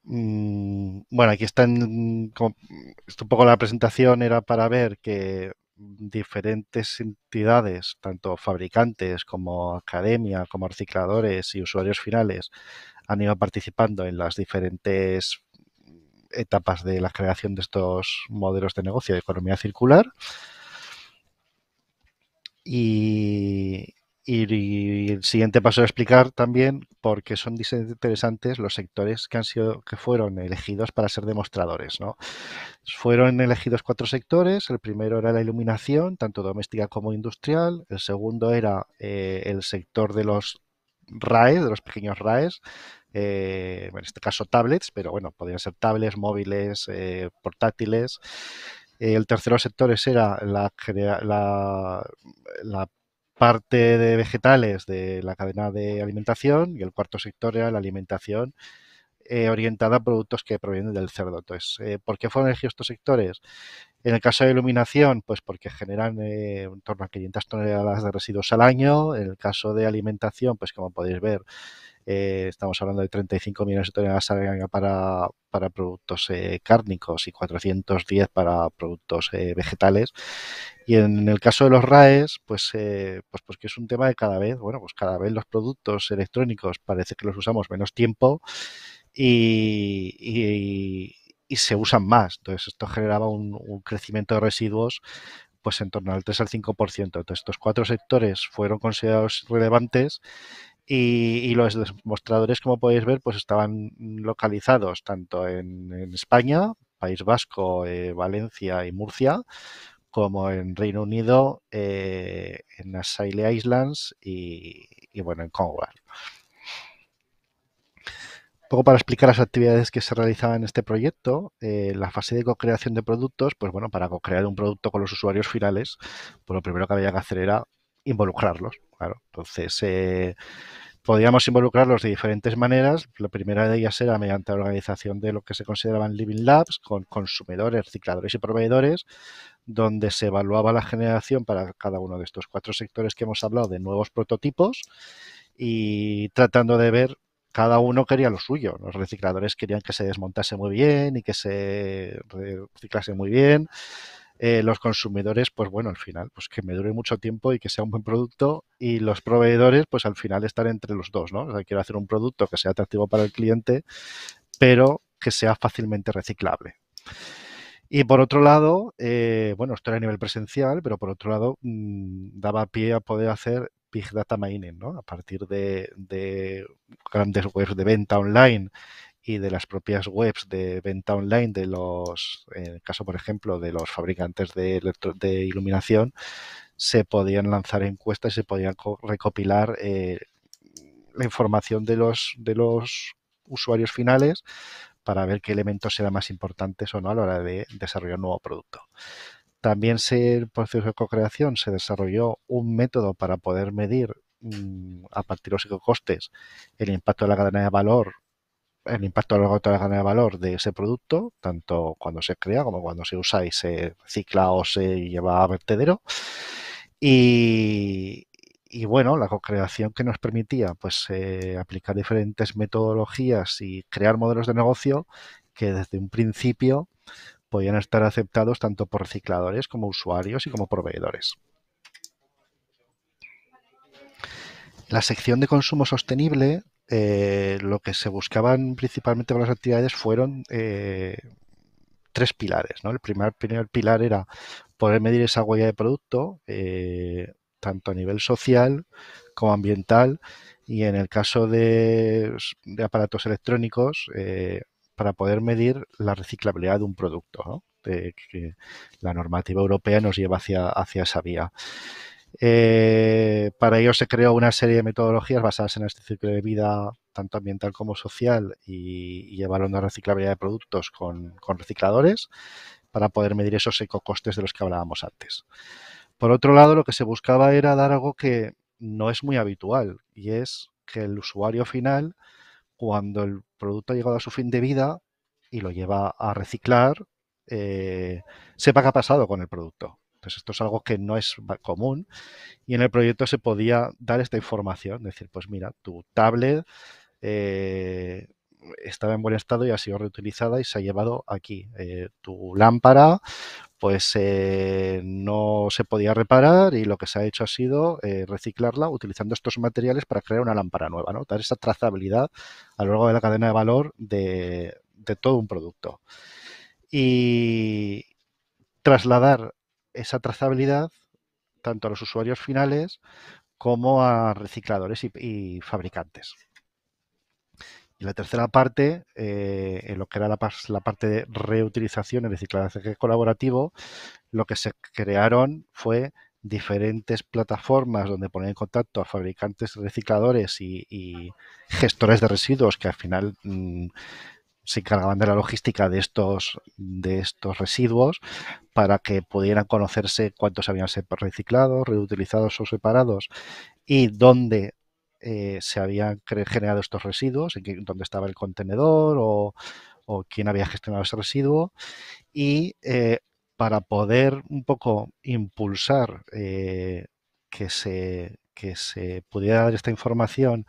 Bueno, aquí están, un poco la presentación era para ver que diferentes entidades, tanto fabricantes como academia, como recicladores y usuarios finales, han ido participando en las diferentes etapas de la creación de estos modelos de negocio de economía circular. Y el siguiente paso es explicar también por qué son interesantes los sectores que fueron elegidos para ser demostradores, ¿no? Fueron elegidos 4 sectores. El primero era la iluminación, tanto doméstica como industrial. El segundo era el sector de los RAEs, de los pequeños RAEs, en este caso tablets, pero bueno, podrían ser tablets, móviles, portátiles. El tercero sectores era la parte de vegetales de la cadena de alimentación, y el cuarto sector era la alimentación orientada a productos que provienen del cerdo. Entonces, ¿por qué fueron elegidos estos sectores? En el caso de iluminación, pues porque generan en torno a 500 toneladas de residuos al año. En el caso de alimentación, pues como podéis ver, estamos hablando de 35 millones de toneladas al año para productos cárnicos y 410 para productos vegetales. Y en el caso de los RAEs, pues porque es un tema de cada vez, bueno, pues cada vez los productos electrónicos parece que los usamos menos tiempo y se usan más. Entonces, esto generaba un crecimiento de residuos pues en torno al 3 al 5%. Entonces, estos 4 sectores fueron considerados relevantes y los demostradores, como podéis ver, pues estaban localizados tanto en España, País Vasco, Valencia y Murcia, como en Reino Unido, en las Scilly Islands y bueno, en Cornwall. Un poco para explicar las actividades que se realizaban en este proyecto, la fase de co-creación de productos, pues bueno, para co-crear un producto con los usuarios finales, pues lo primero que había que hacer era involucrarlos, claro. Entonces, podíamos involucrarlos de diferentes maneras. La primera de ellas era mediante la organización de lo que se consideraban Living Labs, con consumidores, recicladores y proveedores, donde se evaluaba la generación para cada uno de estos 4 sectores que hemos hablado de nuevos prototipos y tratando de ver cada uno quería lo suyo. Los recicladores querían que se desmontase muy bien y que se reciclase muy bien. Los consumidores, pues bueno, al final, pues que me dure mucho tiempo y que sea un buen producto, y los proveedores, pues al final estar entre los dos, ¿no? O sea, quiero hacer un producto que sea atractivo para el cliente, pero que sea fácilmente reciclable. Y por otro lado, bueno, esto era a nivel presencial, pero por otro lado daba pie a poder hacer Big Data Mining, ¿no? A partir de grandes webs de venta online y de las propias webs de venta online de los, en el caso, por ejemplo, de los fabricantes de iluminación, se podían lanzar encuestas y se podían recopilar la información de los usuarios finales para ver qué elementos eran más importantes o no a la hora de desarrollar un nuevo producto. También el proceso de co-creación se desarrolló un método para poder medir a partir de los ecocostes el impacto de la cadena de valor, el impacto a lo largo de toda la cadena de valor de ese producto, tanto cuando se crea como cuando se usa y se recicla o se lleva a vertedero. Y bueno, la co-creación que nos permitía pues aplicar diferentes metodologías y crear modelos de negocio que desde un principio podían estar aceptados tanto por recicladores como usuarios y como proveedores. La sección de consumo sostenible, lo que se buscaban principalmente con las actividades fueron tres pilares, ¿no? El primer pilar era poder medir esa huella de producto, tanto a nivel social como ambiental, y en el caso de aparatos electrónicos, para poder medir la reciclabilidad de un producto, ¿no? Que la normativa europea nos lleva hacia esa vía. Para ello se creó una serie de metodologías basadas en este ciclo de vida, tanto ambiental como social, y evaluando la reciclabilidad de productos con recicladores para poder medir esos ecocostes de los que hablábamos antes. Por otro lado, lo que se buscaba era dar algo que no es muy habitual, y es que el usuario final, cuando el producto ha llegado a su fin de vida y lo lleva a reciclar, sepa qué ha pasado con el producto. Entonces, esto es algo que no es común, y en el proyecto se podía dar esta información, decir, pues mira, tu tablet estaba en buen estado y ha sido reutilizada y se ha llevado aquí. Tu lámpara pues no se podía reparar y lo que se ha hecho ha sido reciclarla utilizando estos materiales para crear una lámpara nueva, ¿no? Dar esa trazabilidad a lo largo de la cadena de valor de todo un producto. Y trasladar esa trazabilidad tanto a los usuarios finales como a recicladores y fabricantes. Y la tercera parte, en lo que era la parte de reutilización y reciclaje colaborativo, lo que se crearon fue diferentes plataformas donde poner en contacto a fabricantes, recicladores y gestores de residuos que al final se encargaban de la logística de estos residuos para que pudieran conocerse cuántos habían sido reciclados, reutilizados o separados y dónde se habían generado estos residuos, dónde estaba el contenedor o quién había gestionado ese residuo, y para poder un poco impulsar que se pudiera dar esta información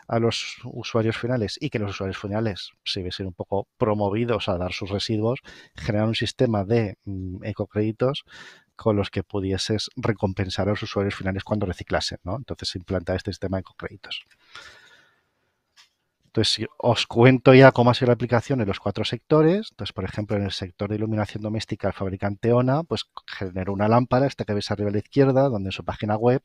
a los usuarios finales y que los usuarios finales se viesen un poco promovidos a dar sus residuos, generar un sistema de ecocréditos con los que pudieses recompensar a los usuarios finales cuando reciclasen, ¿no? Entonces se implanta este sistema de ecocréditos. Entonces, si os cuento ya cómo ha sido la aplicación en los 4 sectores. Entonces, por ejemplo, en el sector de iluminación doméstica, el fabricante ONA pues generó una lámpara, esta que ves arriba a la izquierda, donde en su página web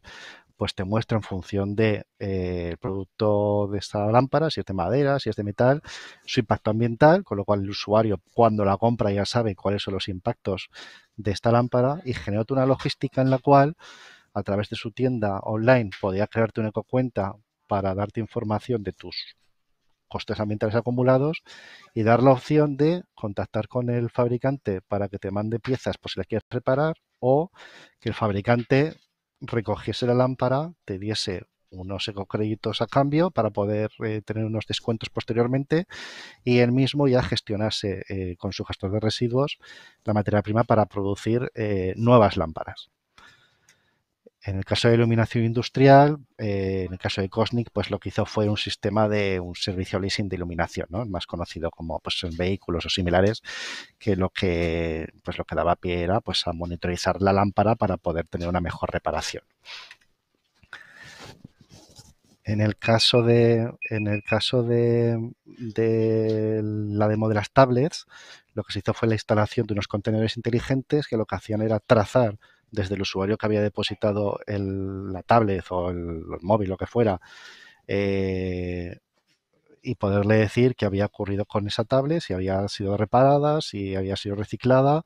pues te muestra en función de el producto de esta lámpara, si es de madera, si es de metal, su impacto ambiental, con lo cual el usuario cuando la compra ya sabe cuáles son los impactos de esta lámpara, y generó una logística en la cual a través de su tienda online podía crearte una ecocuenta para darte información de tus costes ambientales acumulados y dar la opción de contactar con el fabricante para que te mande piezas por si las quieres reparar, o que el fabricante recogiese la lámpara, te diese unos ecocréditos a cambio para poder tener unos descuentos posteriormente, y él mismo ya gestionase con su gestor de residuos la materia prima para producir nuevas lámparas. En el caso de iluminación industrial, en el caso de Cosnic, pues lo que hizo fue un sistema de un servicio leasing de iluminación, ¿no? Más conocido como pues, en vehículos o similares, que lo que daba pie era pues a monitorizar la lámpara para poder tener una mejor reparación. En el caso de la demo de las tablets, lo que se hizo fue la instalación de unos contenedores inteligentes que lo que hacían era trazar desde el usuario que había depositado la tablet o el móvil, lo que fuera, y poderle decir qué había ocurrido con esa tablet, si había sido reparada, si había sido reciclada,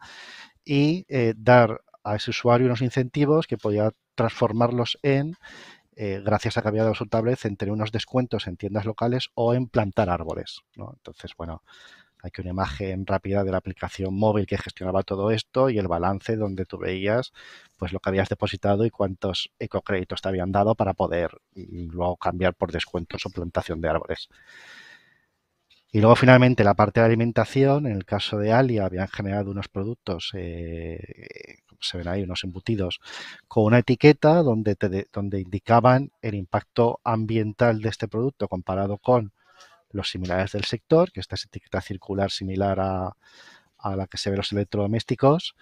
y dar a ese usuario unos incentivos que podía transformarlos en, gracias a que había dado su tablet, en tener unos descuentos en tiendas locales o en plantar árboles, ¿no? Entonces, bueno, aquí una imagen rápida de la aplicación móvil que gestionaba todo esto y el balance donde tú veías pues lo que habías depositado y cuántos ecocréditos te habían dado para poder luego cambiar por descuentos o plantación de árboles. Y luego finalmente la parte de alimentación, en el caso de Alia habían generado unos productos, se ven ahí unos embutidos, con una etiqueta donde indicaban el impacto ambiental de este producto comparado con los similares del sector, que esta es etiqueta circular similar a la que se ve en los electrodomésticos,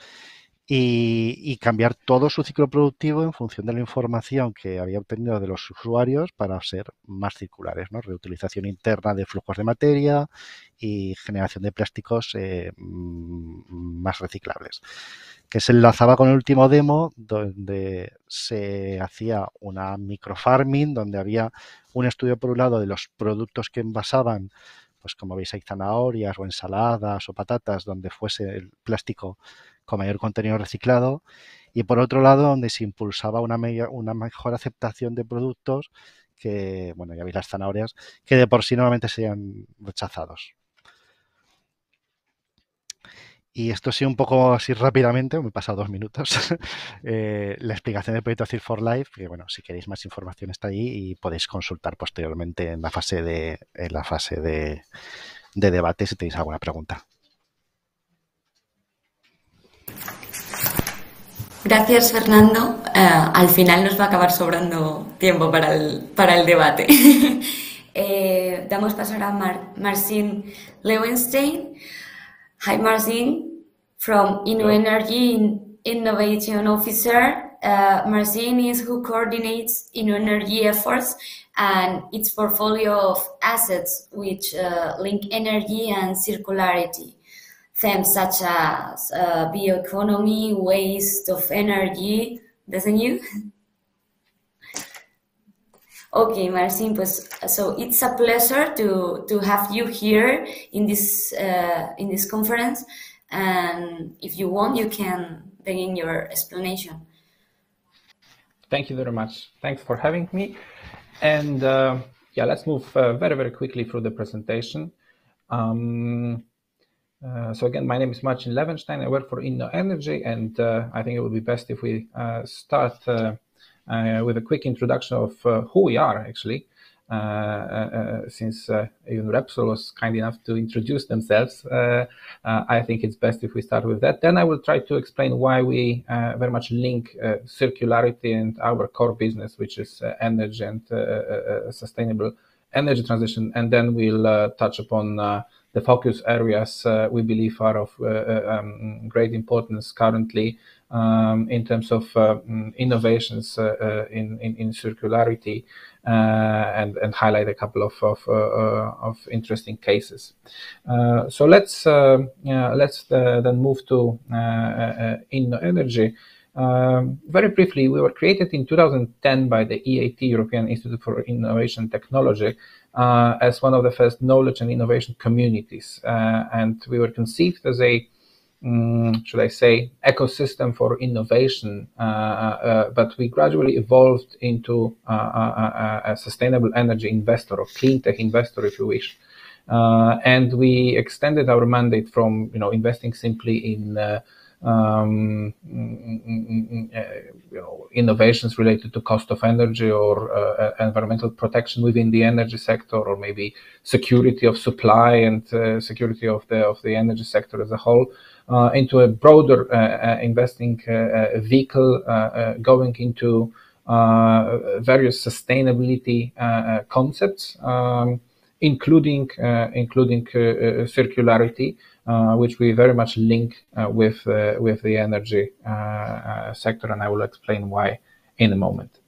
y cambiar todo su ciclo productivo en función de la información que había obtenido de los usuarios para ser más circulares, ¿no? Reutilización interna de flujos de materia y generación de plásticos más reciclables. Que se enlazaba con el último demo donde se hacía una microfarming, donde había un estudio por un lado de los productos que envasaban, pues como veis hay zanahorias o ensaladas o patatas, donde fuese el plástico con mayor contenido reciclado, y por otro lado donde se impulsaba una mejor aceptación de productos que, bueno, ya veis las zanahorias, que de por sí normalmente serían rechazados. Y esto sí un poco así rápidamente, me he pasado 2 minutos, la explicación del proyecto Cir for Life, que bueno, si queréis más información está ahí y podéis consultar posteriormente en la fase de debate si tenéis alguna pregunta. Gracias, Fernando. Al final nos va a acabar sobrando tiempo para el debate. Damos paso ahora a Marcin Lewenstein. Hi, Marcin, from InnoEnergy Innovation Officer. Marcin is who coordinates InnoEnergy efforts and its portfolio of assets which link energy and circularity. Themes such as bioeconomy, waste of energy, doesn't you? Okay, Marcin, pues, so it's a pleasure to have you here in this conference, and if you want, you can begin your explanation. Thank you very much. Thanks for having me. And yeah, let's move very, very quickly through the presentation. So again, my name is Marcin Lewenstein. I work for InnoEnergy, and I think it would be best if we start with a quick introduction of who we are, actually, since even Repsol was kind enough to introduce themselves. I think it's best if we start with that. Then I will try to explain why we very much link circularity and our core business, which is energy and sustainable energy transition. And then we'll touch upon the focus areas we believe are of great importance currently in terms of innovations in circularity, and highlight a couple of interesting cases. So let's then move to InnoEnergy. Very briefly, we were created in 2010 by the EIT, European Institute for Innovation Technology, as one of the first knowledge and innovation communities. And we were conceived as a, should I say, ecosystem for innovation, but we gradually evolved into a sustainable energy investor, or clean tech investor, if you wish. And we extended our mandate from, investing simply in innovations related to cost of energy or environmental protection within the energy sector, or maybe security of supply and security of the energy sector as a whole, into a broader investing vehicle, going into various sustainability concepts, including circularity, which we very much link with the energy sector, and I will explain why in a moment.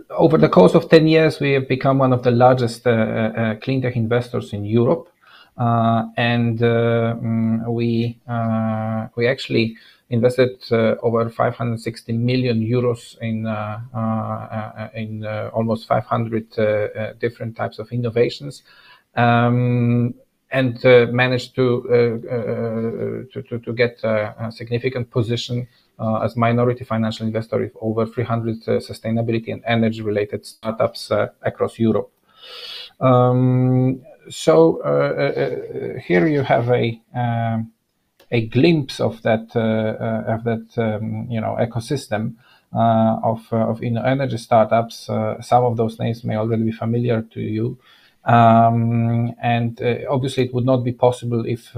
Over the course of 10 years, we have become one of the largest clean tech investors in Europe, and we actually invested over 560 million euros in almost 500 different types of innovations, and managed to get a significant position as minority financial investor with over 300 sustainability and energy related startups across Europe. Here you have a glimpse of that ecosystem of energy startups. Some of those names may already be familiar to you. And obviously, it would not be possible if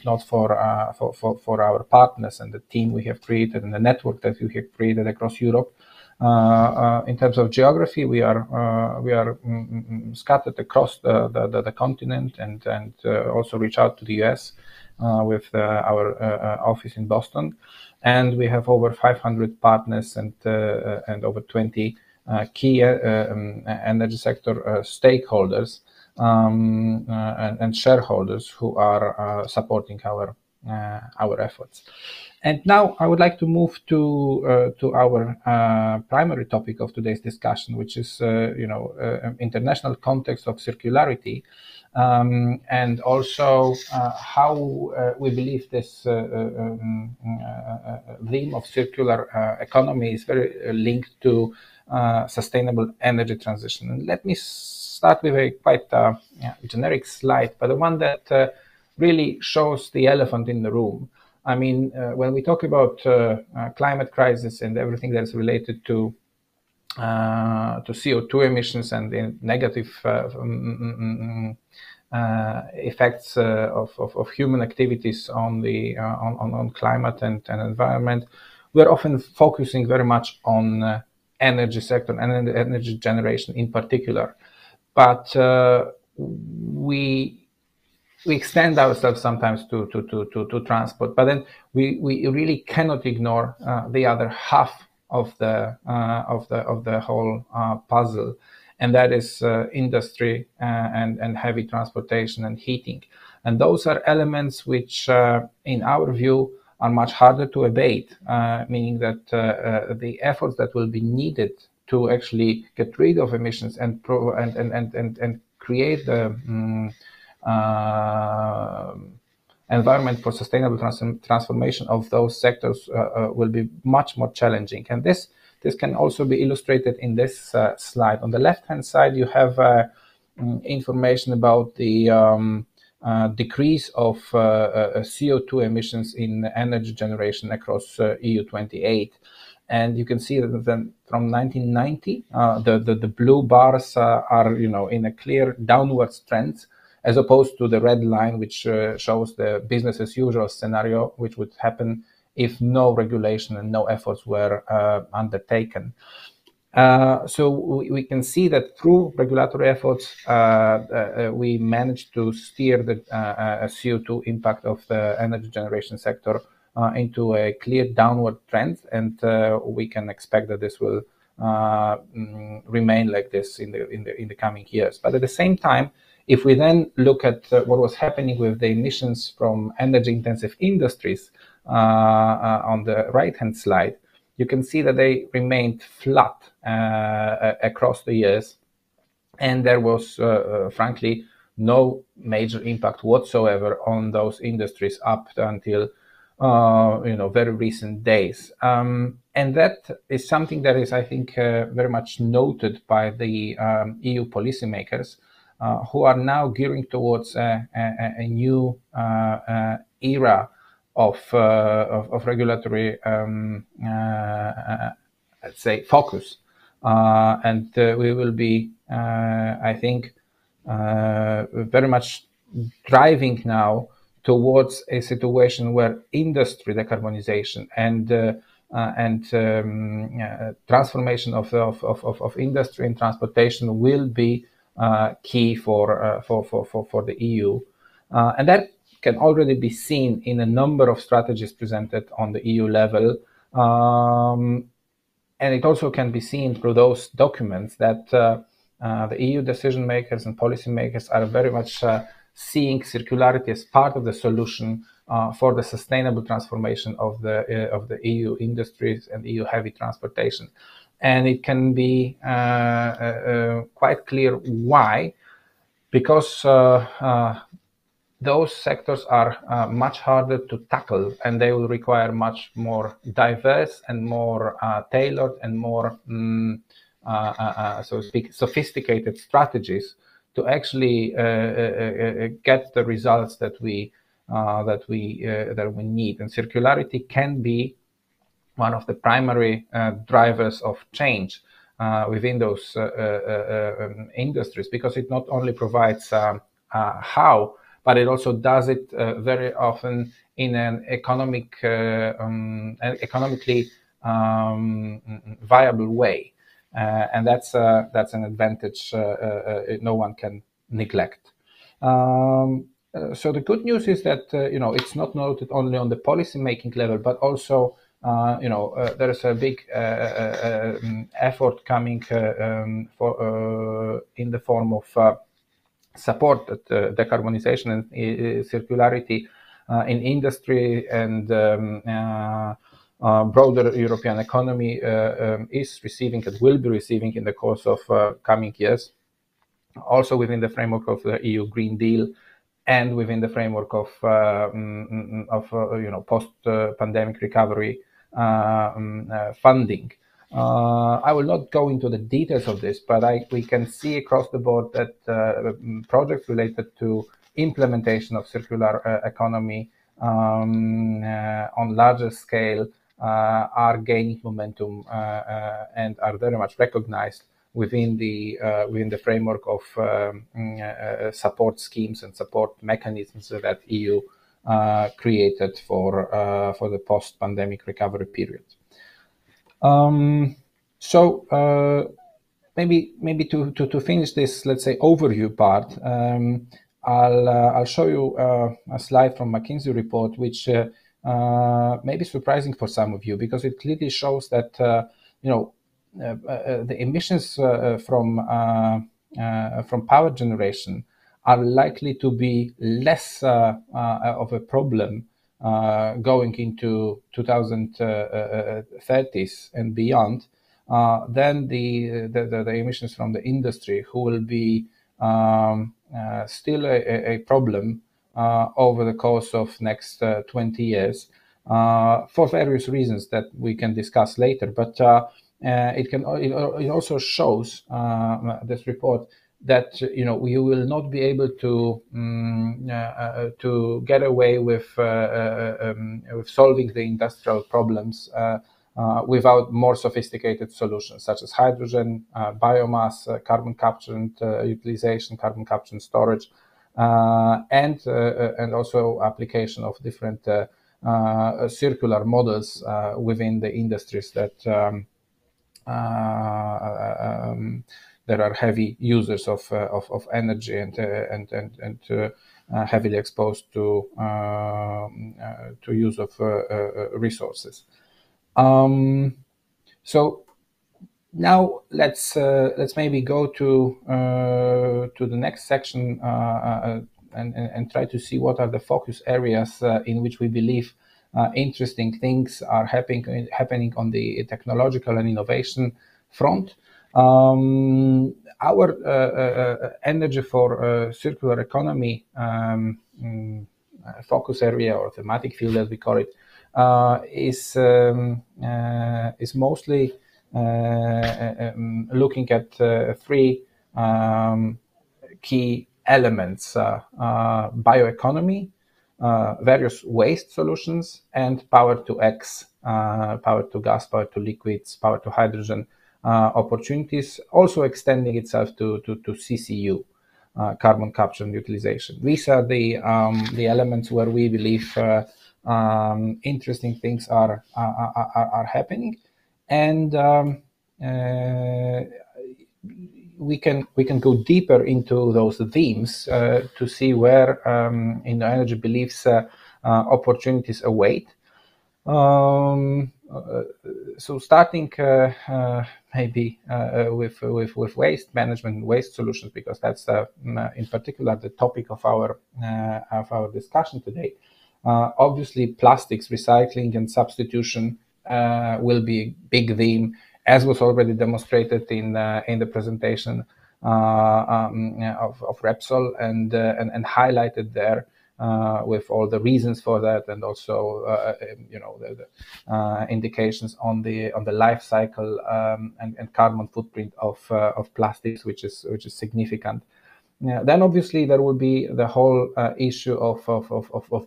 not for our partners and the team we have created and the network that we have created across Europe. In terms of geography, we are scattered across the continent and also reach out to the US with our office in Boston, and we have over 500 partners and over 20. Key energy sector stakeholders and shareholders who are supporting our efforts. And now I would like to move to our primary topic of today's discussion, which is international context of circularity, and also how we believe this theme of circular economy is very linked to sustainable energy transition. And let me start with a quite generic slide, but the one that really shows the elephant in the room. I mean, when we talk about climate crisis and everything that's related to CO2 emissions and the negative effects of human activities on climate and environment, we're often focusing very much on energy sector and energy generation in particular, but we extend ourselves sometimes to transport. But then we really cannot ignore the other half of the whole puzzle, and that is industry and heavy transportation and heating. And those are elements which, in our view, are much harder to abate, meaning that the efforts that will be needed to actually get rid of emissions and create the environment for sustainable transformation of those sectors will be much more challenging. And this can also be illustrated in this slide. On the left-hand side, you have information about the decrease of CO2 emissions in energy generation across EU 28. And you can see that then from 1990, the blue bars are in a clear downwards trend, as opposed to the red line, which shows the business as usual scenario, which would happen if no regulation and no efforts were undertaken. So we can see that through regulatory efforts, we managed to steer the CO2 impact of the energy generation sector into a clear downward trend, and we can expect that this will remain like this in the coming years. But at the same time, if we then look at what was happening with the emissions from energy-intensive industries on the right-hand slide, you can see that they remained flat across the years, and there was, frankly, no major impact whatsoever on those industries up until very recent days. And that is something that is, I think, very much noted by the EU policymakers, who are now gearing towards a new era of regulatory, let's say, focus, and we will be, I think, very much driving now towards a situation where industry decarbonization and transformation of industry and transportation will be key for the EU, and that can already be seen in a number of strategies presented on the EU level, and it also can be seen through those documents that the EU decision makers and policy makers are very much seeing circularity as part of the solution for the sustainable transformation of the EU industries and EU heavy transportation. And it can be quite clear why, because those sectors are much harder to tackle, and they will require much more diverse and more tailored and more, so to speak, sophisticated strategies to actually get the results that we need. And circularity can be one of the primary drivers of change within those industries, because it not only provides how, but it also does it very often in an economically viable way, and that's an advantage no one can neglect. So the good news is that it's not noted only on the policy making level, but also there is a big effort coming in the form of support that decarbonization and circularity in industry and broader European economy is receiving and will be receiving in the course of coming years, also within the framework of the EU Green Deal and within the framework of post-pandemic recovery funding. I will not go into the details of this, but we can see across the board that projects related to implementation of circular economy on larger scale are gaining momentum and are very much recognized within the framework of support schemes and support mechanisms that EU created for the post-pandemic recovery period. Maybe to finish this, let's say, overview part, I'll show you a slide from McKinsey report, which may be surprising for some of you, because it clearly shows that the emissions from power generation are likely to be less of a problem going into 2030s and beyond than the emissions from the industry, who will be still a problem over the course of next 20 years for various reasons that we can discuss later. But it also shows, this report, that we will not be able to get away with solving the industrial problems without more sophisticated solutions such as hydrogen, biomass, carbon capture and utilization, carbon capture and storage, and also application of different circular models within the industries that are heavy users of energy and heavily exposed to use of resources. So now let's maybe go to the next section and try to see what are the focus areas in which we believe interesting things are happening on the technological and innovation front. Our energy for circular economy focus area, or thematic field as we call it, is mostly looking at three key elements: bioeconomy, various waste solutions, and power to X, power to gas, power to liquids, power to hydrogen opportunities, also extending itself to CCU. carbon capture and utilization. These are the elements where we believe interesting things are happening, and we can go deeper into those themes to see where InnoEnergy believes opportunities await. So starting maybe with waste management and waste solutions, because that's in particular the topic of our discussion today. Obviously, plastics recycling and substitution will be a big theme, as was already demonstrated in the presentation of Repsol and highlighted there. With all the reasons for that, and also the indications on the life cycle and carbon footprint of plastics, which is significant. Then obviously there will be the whole issue of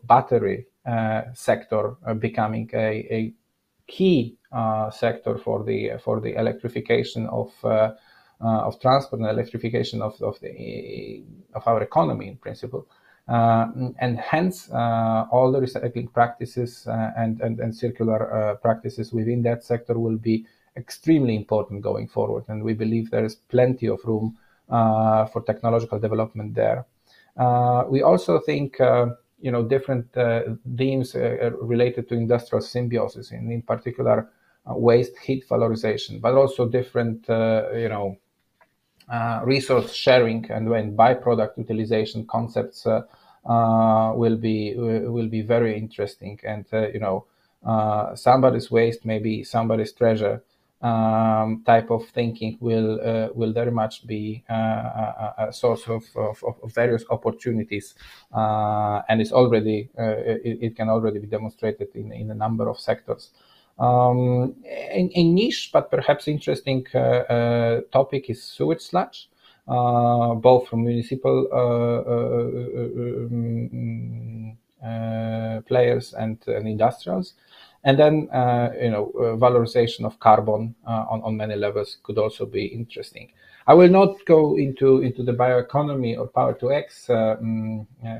battery sector becoming a key sector for the electrification of transport and electrification of our economy in principle. And hence all the recycling practices and circular practices within that sector will be extremely important going forward, and we believe there is plenty of room for technological development there. We also think different themes related to industrial symbiosis, in particular waste heat valorization, but also different resource sharing and byproduct utilization concepts will be very interesting. And somebody's waste, maybe somebody's treasure type of thinking will very much be a source of various opportunities, and it's already it can already be demonstrated in a number of sectors. A niche but perhaps interesting topic is sewage sludge, both from municipal players and industrials, and then valorization of carbon on many levels could also be interesting. I will not go into the bioeconomy or Power-to-X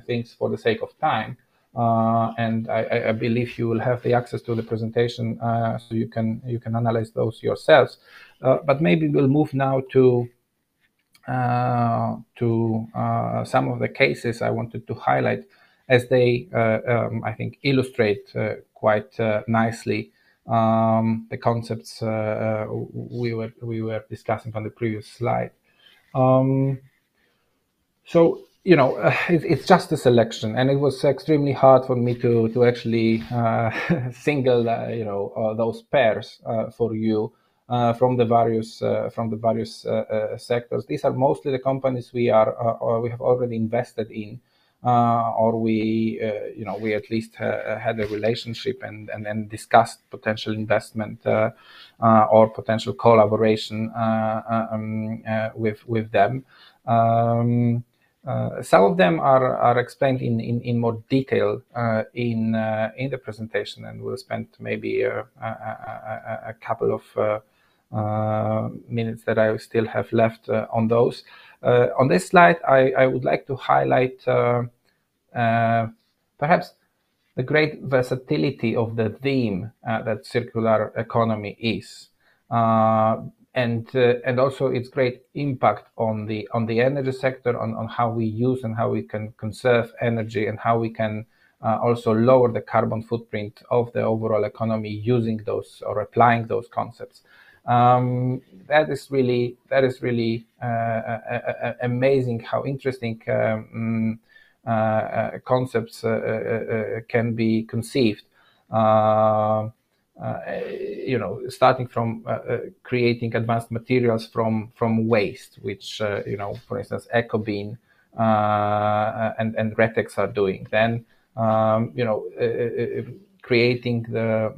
things for the sake of time. And I believe you will have the access to the presentation, so you can analyze those yourselves. But maybe we'll move now to some of the cases I wanted to highlight, as they I think illustrate quite nicely the concepts we were discussing on the previous slide. So it's just a selection, and it was extremely hard for me to actually single those pairs for you from the various sectors. These are mostly the companies we have already invested in, or we at least had a relationship and then discussed potential investment or potential collaboration with them. Some of them are explained in more detail in the presentation, and we'll spend maybe a couple of minutes that I still have left on those. On this slide, I would like to highlight perhaps the great versatility of the theme that circular economy is. And also its great impact on the energy sector, on how we use and how we can conserve energy, and how we can also lower the carbon footprint of the overall economy using those or applying those concepts. That is really amazing how interesting concepts can be conceived. Starting from creating advanced materials from waste, which for instance Ecobean and Retex are doing. Then creating the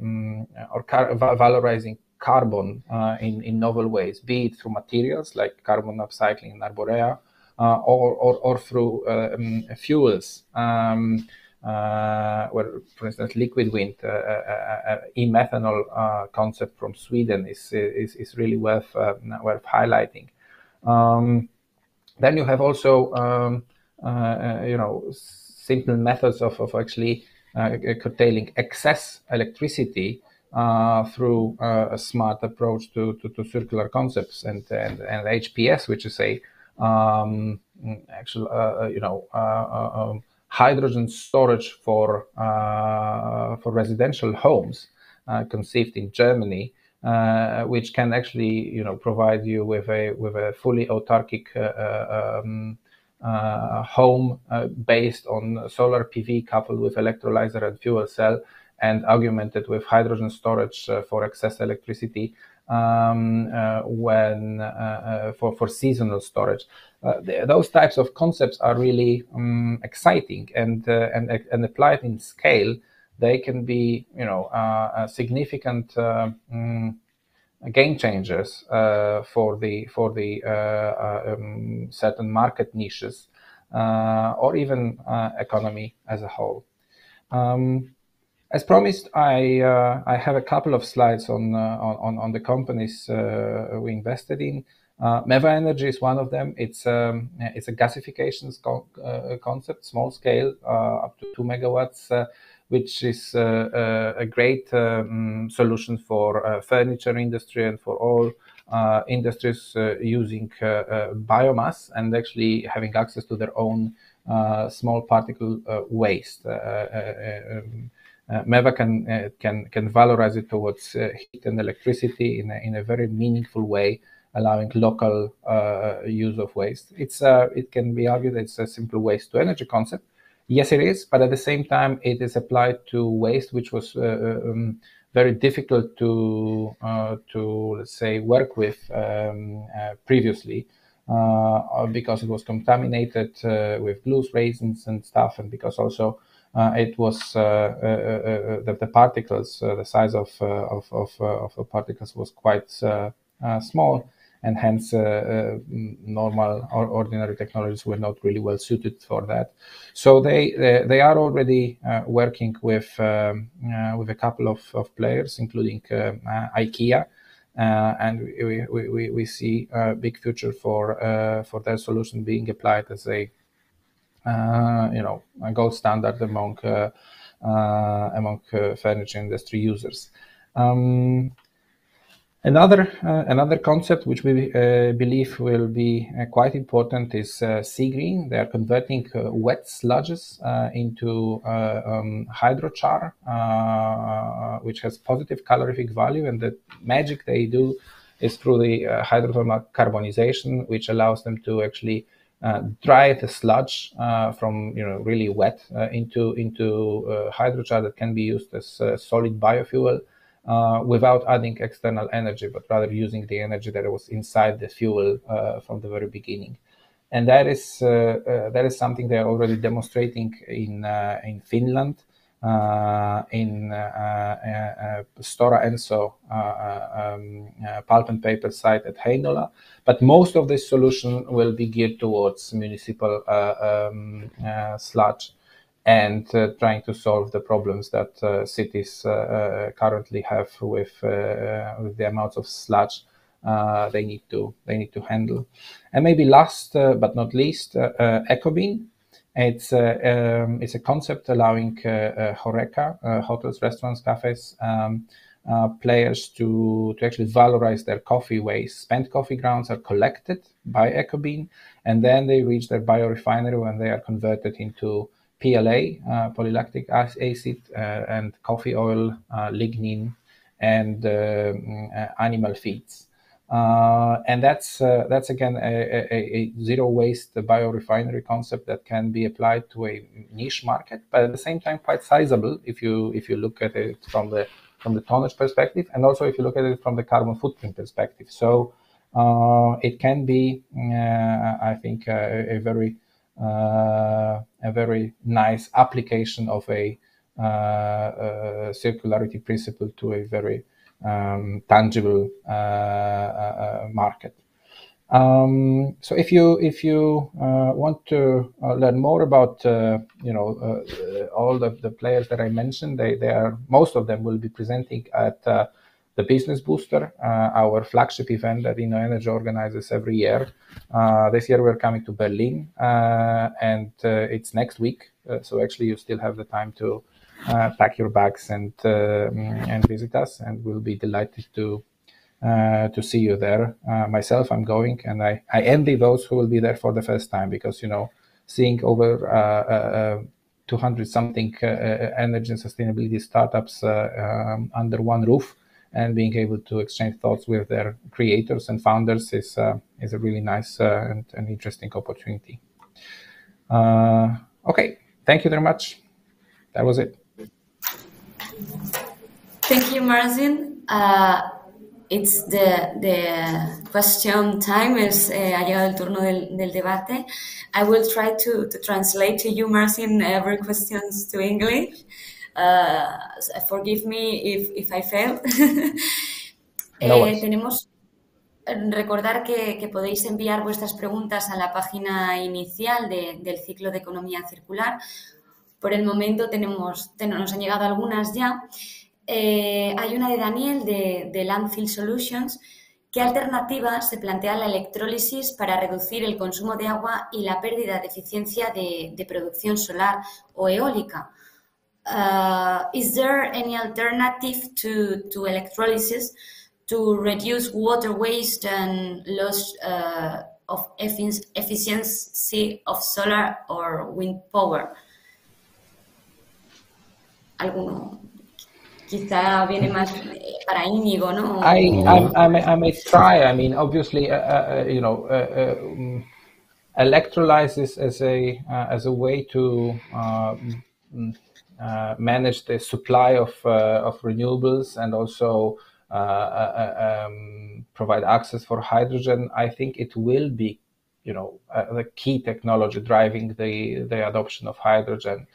or valorizing carbon in novel ways, be it through materials like carbon upcycling in Arborea, or through fuels. Where, for instance, liquid wind, e-methanol concept from Sweden is really worth highlighting. Then you have also simple methods of actually curtailing excess electricity through a smart approach to circular concepts, and HPS, which is a hydrogen storage for residential homes, conceived in Germany, which can actually provide you with a fully autarkic home based on solar PV coupled with electrolyzer and fuel cell, and augmented with hydrogen storage for excess electricity for seasonal storage. Those types of concepts are really exciting, and applied in scale, they can be significant game changers for the certain market niches or even economy as a whole. As promised, I have a couple of slides on the companies we invested in. Meva Energy is one of them. It's a gasification concept, small scale, up to 2 megawatts, which is a great solution for furniture industry and for all industries using biomass and actually having access to their own small particle waste. Meva can valorize it towards heat and electricity in a very meaningful way, allowing local use of waste. It can be argued that it's a simple waste to energy concept. Yes, it is, but at the same time, it is applied to waste which was very difficult to let's say work with previously because it was contaminated with glues, resins, and stuff, and because also it was the particles, the size of the particles was quite small, and hence normal or ordinary technologies were not really well suited for that. So they are already working with a couple of players, including IKEA, and we see a big future for their solution being applied as a gold standard among furniture industry users. Another concept which we believe will be quite important is Seagreen. They are converting wet sludges into hydrochar, which has positive calorific value, and the magic they do is through the hydrothermal carbonization, which allows them to actually dry the sludge from really wet into hydrochar that can be used as solid biofuel. Without adding external energy, but rather using the energy that was inside the fuel from the very beginning, and that is something they are already demonstrating in Finland, in Stora Enso pulp and paper site at Heinola. But most of this solution will be geared towards municipal sludge, and trying to solve the problems that cities currently have with the amounts of sludge they need to handle. And maybe last but not least, Ecobee. It's a concept allowing HoReCa, hotels, restaurants, cafes, players to actually valorize their coffee waste. Spent coffee grounds are collected by Ecobee, and then they reach their biorefinery when they are converted into PLA, polylactic acid, and coffee oil, lignin, and animal feeds. And that's again a zero waste biorefinery concept that can be applied to a niche market, but at the same time quite sizable if you look at it from the tonnage perspective, and also if you look at it from the carbon footprint perspective. So it can be, I think, a very nice application of a circularity principle to a very tangible market. So if you want to learn more about all the players that I mentioned, most of them will be presenting at the Business Booster, our flagship event that InnoEnergy organizes every year. This year we're coming to Berlin, and it's next week. So actually you still have the time to pack your bags and visit us, and we'll be delighted to see you there. Myself, I'm going, and I envy those who will be there for the first time, because, seeing over 200-something energy and sustainability startups under one roof and being able to exchange thoughts with their creators and founders is a really nice and interesting opportunity. Okay, thank you very much. That was it. Thank you, Marcin. It's the question time. Ha llegado el turno del debate. I will try to translate to you, Marcin, every questions to English. Forgive me if I fail. Tenemos recordar que podéis enviar vuestras preguntas a la página inicial del ciclo de economía circular. Por el momento nos han llegado algunas ya. Hay una de Daniel de Landfill Solutions. ¿Qué alternativa se plantea la electrólisis para reducir el consumo de agua y la pérdida de eficiencia de producción solar o eólica? Is there any alternative to electrolysis to reduce water waste and loss of efficiency of solar or wind power? ¿Alguno? Quizá viene más para Íñigo, ¿no? I may try. I mean, obviously, electrolysis as a way to manage the supply of renewables and also provide access for hydrogen. I think it will be, the key technology driving the adoption of hydrogen.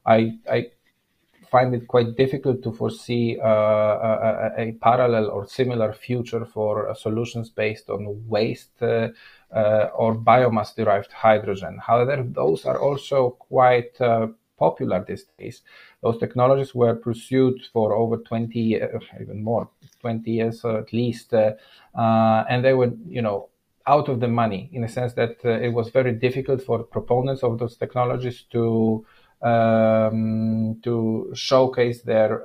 I find it quite difficult to foresee a parallel or similar future for solutions based on waste or biomass-derived hydrogen. However, those are also quite popular these days. Those technologies were pursued for over 20, even more, 20 years at least, and they were, out of the money, in a sense that it was very difficult for proponents of those technologies to showcase their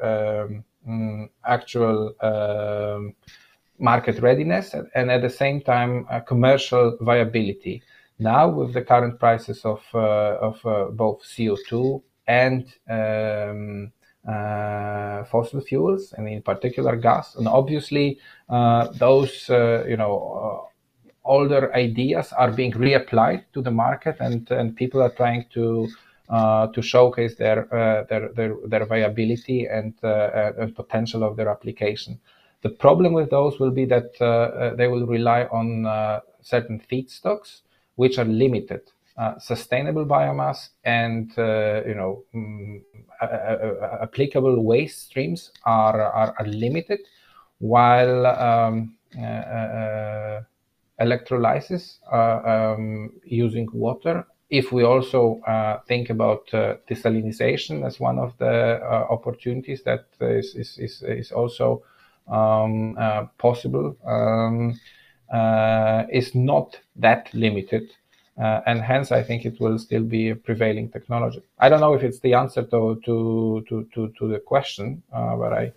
actual market readiness and at the same time commercial viability. Now, with the current prices of both CO2 and fossil fuels, and in particular gas, and obviously those older ideas are being reapplied to the market, and people are trying to showcase their viability and potential of their application. The problem with those will be that they will rely on certain feedstocks which are limited. Sustainable biomass and applicable waste streams are limited, while electrolysis using water. If we also think about desalinization as one of the opportunities that is also possible, is not that limited, and hence I think it will still be a prevailing technology. I don't know if it's the answer to the question, but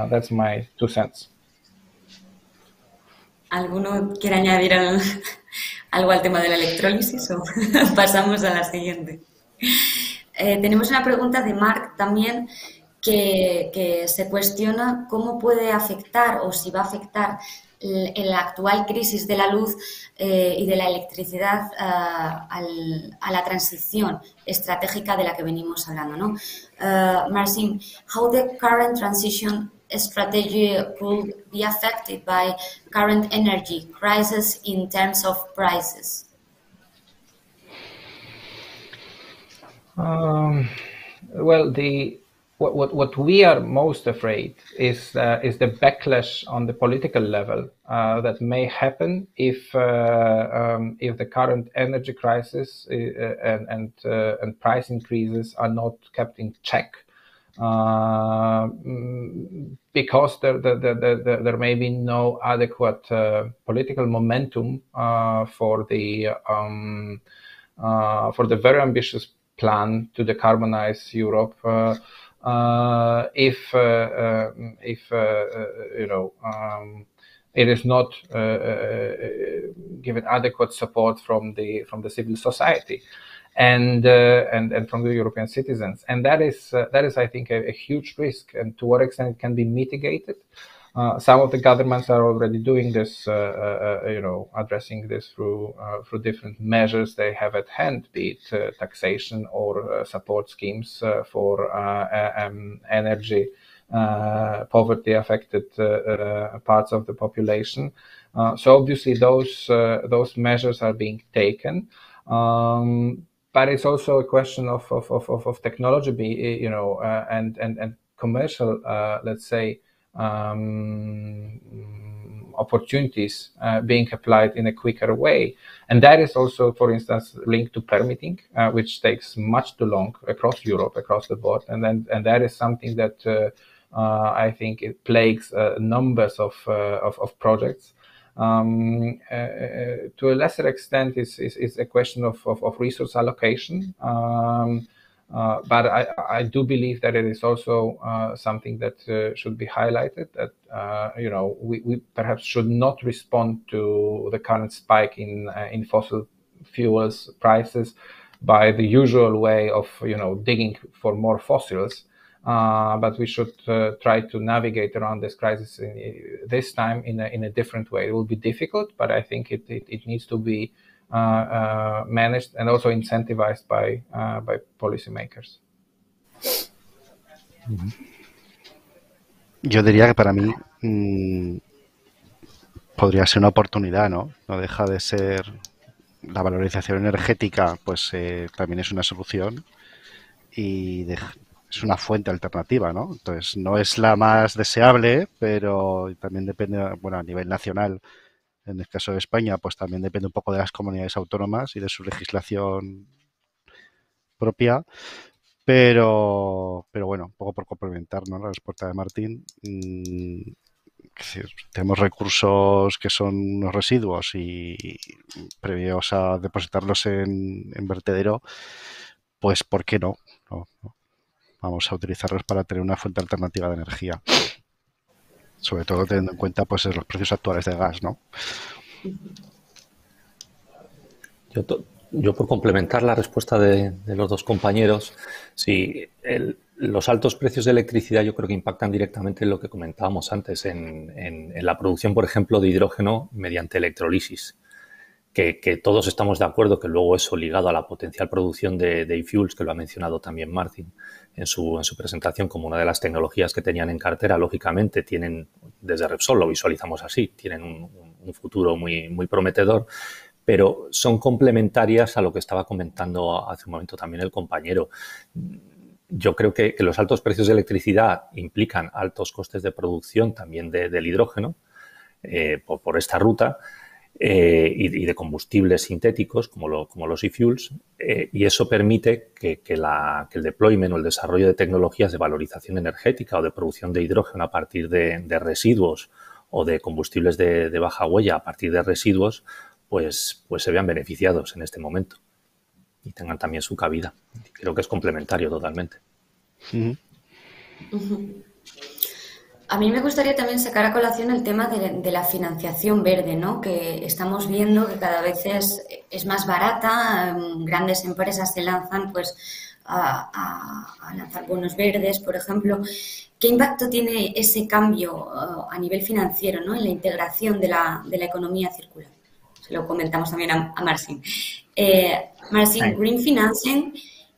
that's my 2 cents. ¿Alguno quiere añadir algo al tema de la electrólisis o pasamos a la siguiente? Tenemos una pregunta de Marc también que se cuestiona cómo puede afectar o si va a afectar la actual crisis de la luz y de la electricidad a la transición estratégica de la que venimos hablando, ¿no? Marcin, how the current transition strategy could be affected by current energy crisis in terms of prices? Well, what we are most afraid is the backlash on the political level that may happen if the current energy crisis and price increases are not kept in check because there may be no adequate political momentum for the very ambitious plan to decarbonize Europe. If it is not given adequate support from the civil society and from the European citizens, and that is I think a huge risk. And to what extent it can be mitigated? Some of the governments are already doing this, addressing this through different measures they have at hand, be it taxation or support schemes for energy poverty affected parts of the population. So obviously those measures are being taken. But it's also a question of technology, and commercial, let's say, opportunities being applied in a quicker way. And that is also, for instance, linked to permitting, which takes much too long across Europe, across the board. And that is something that I think it plagues numbers of projects. To a lesser extent is a question of resource allocation. But I do believe that it is also something that should be highlighted, that we perhaps should not respond to the current spike in fossil fuels prices by the usual way of digging for more fossils. But we should try to navigate around this crisis this time in a different way. It will be difficult, but I think it needs to be managed and also incentivized by policymakers. Yo diría que para mí podría ser una oportunidad, ¿no? No deja de ser la valorización energética, pues también es una solución y es una fuente alternativa, ¿no? Entonces no es la más deseable, pero también depende, bueno, a nivel nacional. En el caso de España, pues también depende un poco de las comunidades autónomas y de su legislación propia, pero bueno, un poco por complementar, ¿no?, la respuesta de Martín. Tenemos recursos que son unos residuos y previos a depositarlos en vertedero, pues ¿por qué no? Vamos a utilizarlos para tener una fuente alternativa de energía. Sobre todo teniendo en cuenta pues los precios actuales de gas, ¿no? Yo por complementar la respuesta de los dos compañeros, sí, los altos precios de electricidad yo creo que impactan directamente en lo que comentábamos antes, en la producción, por ejemplo, de hidrógeno mediante electrolisis, que todos estamos de acuerdo que luego eso ligado a la potencial producción de e-fuels, que lo ha mencionado también Martin en su presentación como una de las tecnologías que tenían en cartera, lógicamente tienen, desde Repsol lo visualizamos así, tienen un futuro muy, muy prometedor, pero son complementarias a lo que estaba comentando hace un momento también el compañero. Yo creo que los altos precios de electricidad implican altos costes de producción también del hidrógeno por esta ruta, y de combustibles sintéticos como los e-fuels, y eso permite que el deployment o el desarrollo de tecnologías de valorización energética o de producción de hidrógeno a partir de residuos o de combustibles de baja huella a partir de residuos, pues se vean beneficiados en este momento y tengan también su cabida. Creo que es complementario totalmente. A mí me gustaría también sacar a colación el tema de la financiación verde, ¿no? Que estamos viendo que cada vez es más barata. Grandes empresas se lanzan pues a lanzar bonos verdes, por ejemplo. ¿Qué impacto tiene ese cambio a nivel financiero, ¿no?, en la integración de la economía circular? Se lo comentamos también a Marcin. Marcin, green financing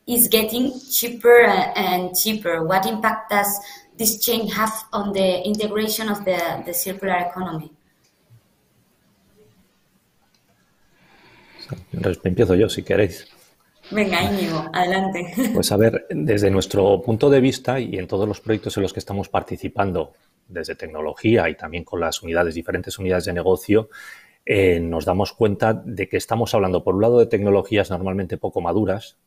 is getting cheaper and cheaper. What impact does this change have on the integration of the circular economy? Empiezo yo, si queréis. Venga, Íñigo, adelante. Pues a ver, desde nuestro punto de vista y en todos los proyectos en los que estamos participando, desde tecnología y también con las diferentes unidades de negocio, nos damos cuenta de que estamos hablando, por un lado, de tecnologías normalmente poco maduras,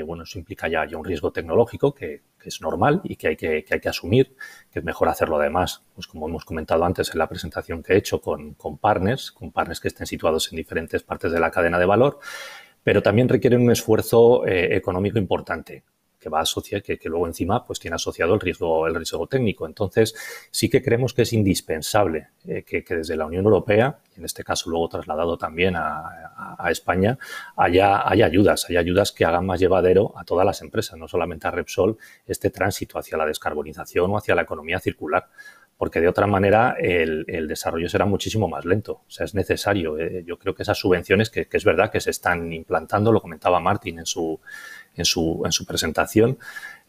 bueno, eso implica ya un riesgo tecnológico que es normal y que hay que asumir, que es mejor hacerlo además, pues como hemos comentado antes en la presentación que he hecho, con partners que estén situados en diferentes partes de la cadena de valor, pero también requieren un esfuerzo económico importante, que va a asociar, que luego encima pues tiene asociado el riesgo técnico. Entonces, sí que creemos que es indispensable que desde la Unión Europea, en este caso luego trasladado también a España, haya ayudas que hagan más llevadero a todas las empresas, no solamente a Repsol, este tránsito hacia la descarbonización o hacia la economía circular, porque de otra manera el desarrollo será muchísimo más lento. O sea, es necesario. Yo creo que esas subvenciones, que es verdad que se están implantando, lo comentaba Martín en su presentación,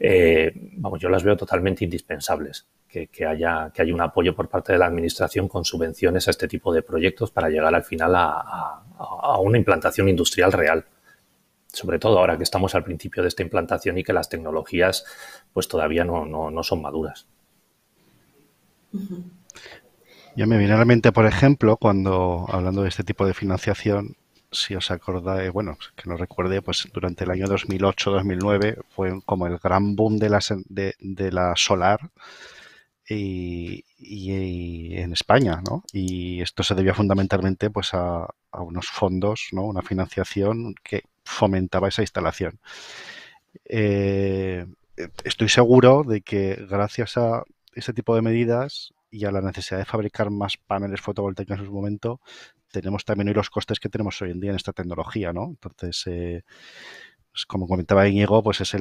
yo las veo totalmente indispensables, que haya un apoyo por parte de la Administración con subvenciones a este tipo de proyectos para llegar al final a una implantación industrial real. Sobre todo ahora que estamos al principio de esta implantación y que las tecnologías pues todavía no son maduras. Ya me viene a la mente, por ejemplo, cuando hablando de este tipo de financiación, si os acordáis, bueno, que no recuerde, pues durante el año 2008-2009 fue como el gran boom de la solar y en España, ¿no? Y esto se debía fundamentalmente pues a unos fondos, ¿no? Una financiación que fomentaba esa instalación. Estoy seguro de que gracias a ese tipo de medidas y a la necesidad de fabricar más paneles fotovoltaicos en su momento, tenemos también hoy los costes que tenemos hoy en día en esta tecnología, ¿no? Entonces, pues como comentaba Íñigo, pues es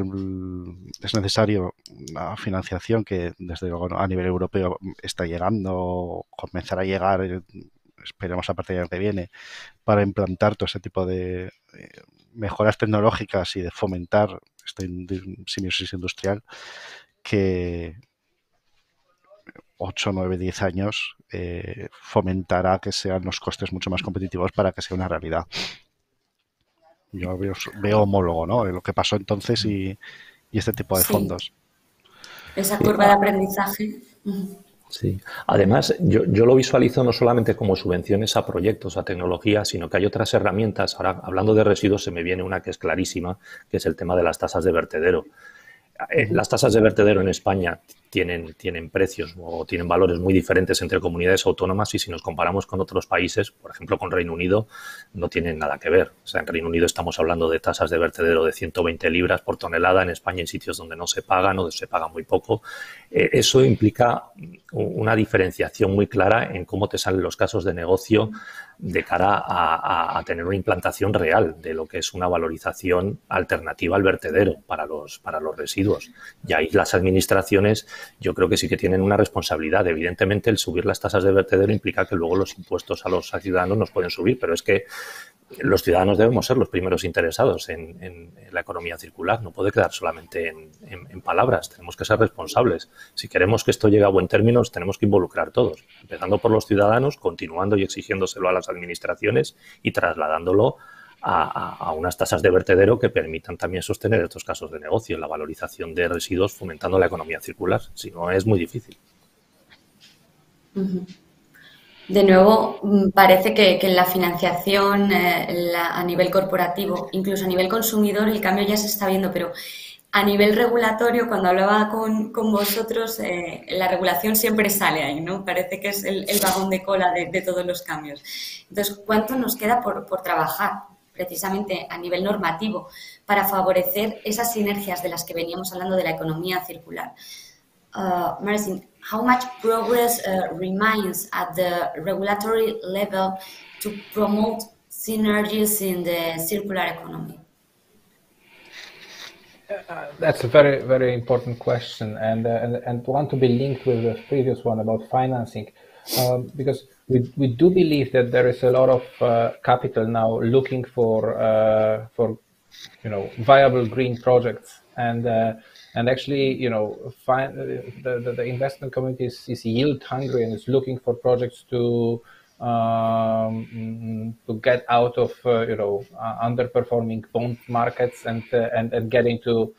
necesario una financiación que desde luego a nivel europeo está llegando, comenzará a llegar, esperemos a partir del año que viene, para implantar todo ese tipo de mejoras tecnológicas y de fomentar esta simbiosis industrial que 8, 9, 10 años fomentará que sean los costes mucho más competitivos para que sea una realidad. Yo veo homólogo, ¿no? Lo que pasó entonces y este tipo de fondos. Esa curva de aprendizaje. Sí. Además, yo lo visualizo no solamente como subvenciones a proyectos, a tecnología, sino que hay otras herramientas. Ahora, hablando de residuos, se me viene una que es clarísima, que es el tema de las tasas de vertedero. Las tasas de vertedero en España tienen precios o tienen valores muy diferentes entre comunidades autónomas y si nos comparamos con otros países, por ejemplo con Reino Unido, no tienen nada que ver. O sea, en Reino Unido estamos hablando de tasas de vertedero de 120 libras por tonelada, en España en sitios donde no se pagan o se paga muy poco. Eso implica una diferenciación muy clara en cómo te salen los casos de negocio de cara a tener una implantación real de lo que es una valorización alternativa al vertedero para los residuos. Y ahí las administraciones yo creo que sí que tienen una responsabilidad. Evidentemente, el subir las tasas de vertedero implica que luego los impuestos a los ciudadanos nos pueden subir, pero es que los ciudadanos debemos ser los primeros interesados en la economía circular. No puede quedar solamente en palabras. Tenemos que ser responsables. Si queremos que esto llegue a buen término, nos tenemos que involucrar todos, empezando por los ciudadanos, continuando y exigiéndoselo a las administraciones y trasladándolo a unas tasas de vertedero que permitan también sostener estos casos de negocio, la valorización de residuos fomentando la economía circular. Si no, es muy difícil. De nuevo, parece que en la financiación a nivel corporativo, incluso a nivel consumidor, el cambio ya se está viendo, pero a nivel regulatorio, cuando hablaba con vosotros, la regulación siempre sale ahí, ¿no? Parece que es el vagón de cola de todos los cambios. Entonces, ¿cuánto nos queda por trabajar precisamente a nivel normativo para favorecer esas sinergias de las que veníamos hablando de la economía circular? Marcin, how much progress remains at the regulatory level to promote synergies in the circular economy? That's a very, very important question, and want to be linked with the previous one about financing, because we do believe that there is a lot of capital now looking for viable green projects, and actually the investment community is yield hungry and is looking for projects to get out of underperforming bond markets and get into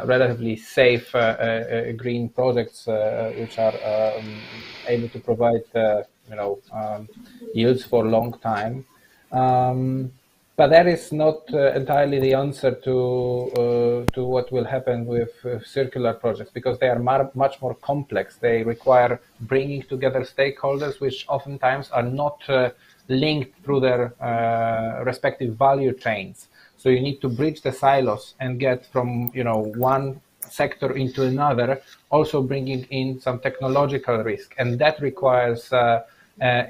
relatively safe green projects which are able to provide yields for a long time. But that is not entirely the answer to what will happen with circular projects, because they are much more complex. They require bringing together stakeholders, which oftentimes are not linked through their respective value chains. So you need to bridge the silos and get from one sector into another, also bringing in some technological risk, and that requires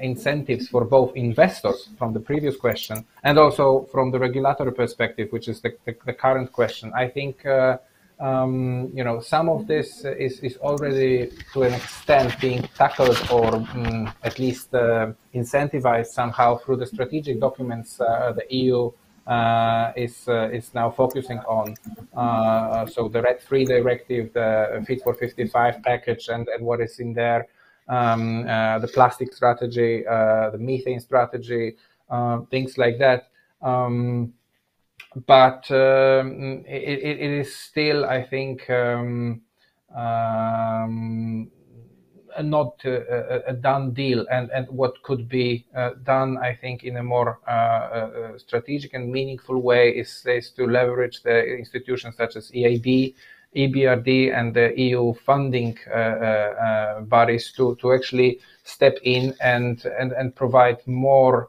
incentives for both investors from the previous question and also from the regulatory perspective, which is the current question. I think some of this is already to an extent being tackled or at least incentivized somehow through the strategic documents the EU is now focusing on. So the RED III directive, the Fit for 55 package, and what is in there. The plastic strategy, the methane strategy, things like that. But it is still, I think, not a done deal. And what could be done, I think, in a more strategic and meaningful way is to leverage the institutions such as EIB, EBRD, and the EU funding bodies to actually step in and provide more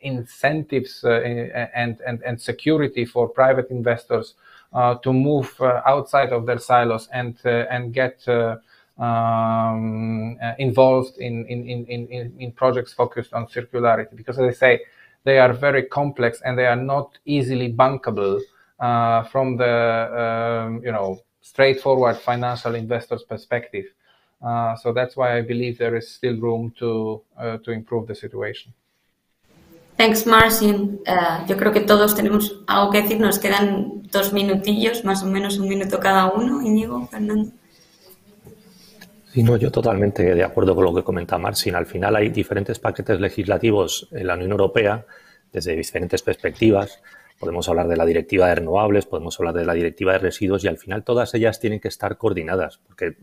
incentives and security for private investors to move outside of their silos and get involved in projects focused on circularity. Because, as I say, they are very complex and they are not easily bankable from the straightforward financial investor's perspective. So that's why I believe there is still room to improve the situation. Thanks, Marcin. Yo creo que todos tenemos algo que decir. Nos quedan 2 minutillos, más o menos 1 minuto cada uno. Íñigo, Fernando. Sí, no, yo totalmente de acuerdo con lo que comenta Marcin. Al final hay diferentes paquetes legislativos en la Unión Europea desde diferentes perspectivas. Podemos hablar de la directiva de renovables, podemos hablar de la directiva de residuos y al final todas ellas tienen que estar coordinadas porque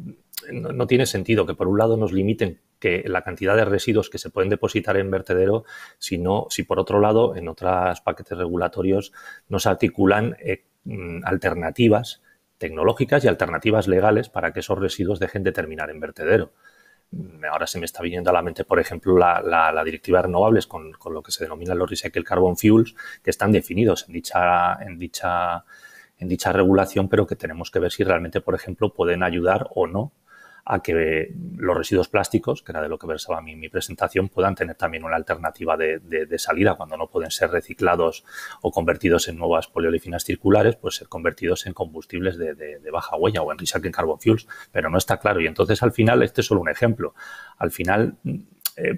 no tiene sentido que por un lado nos limiten que la cantidad de residuos que se pueden depositar en vertedero, si por otro lado en otros paquetes regulatorios nos articulan alternativas tecnológicas y alternativas legales para que esos residuos dejen de terminar en vertedero. Ahora se me está viniendo a la mente, por ejemplo, la directiva de renovables con lo que se denominan los Recycled Carbon Fuels, que están definidos en dicha regulación, pero que tenemos que ver si realmente, por ejemplo, pueden ayudar o no a que los residuos plásticos, que era de lo que versaba mi presentación, puedan tener también una alternativa de salida cuando no pueden ser reciclados o convertidos en nuevas poliolefinadas circulares, pues ser convertidos en combustibles de baja huella o en Recycled Carbon Fuels, pero no está claro. Y entonces, al final, este es solo un ejemplo. Al final,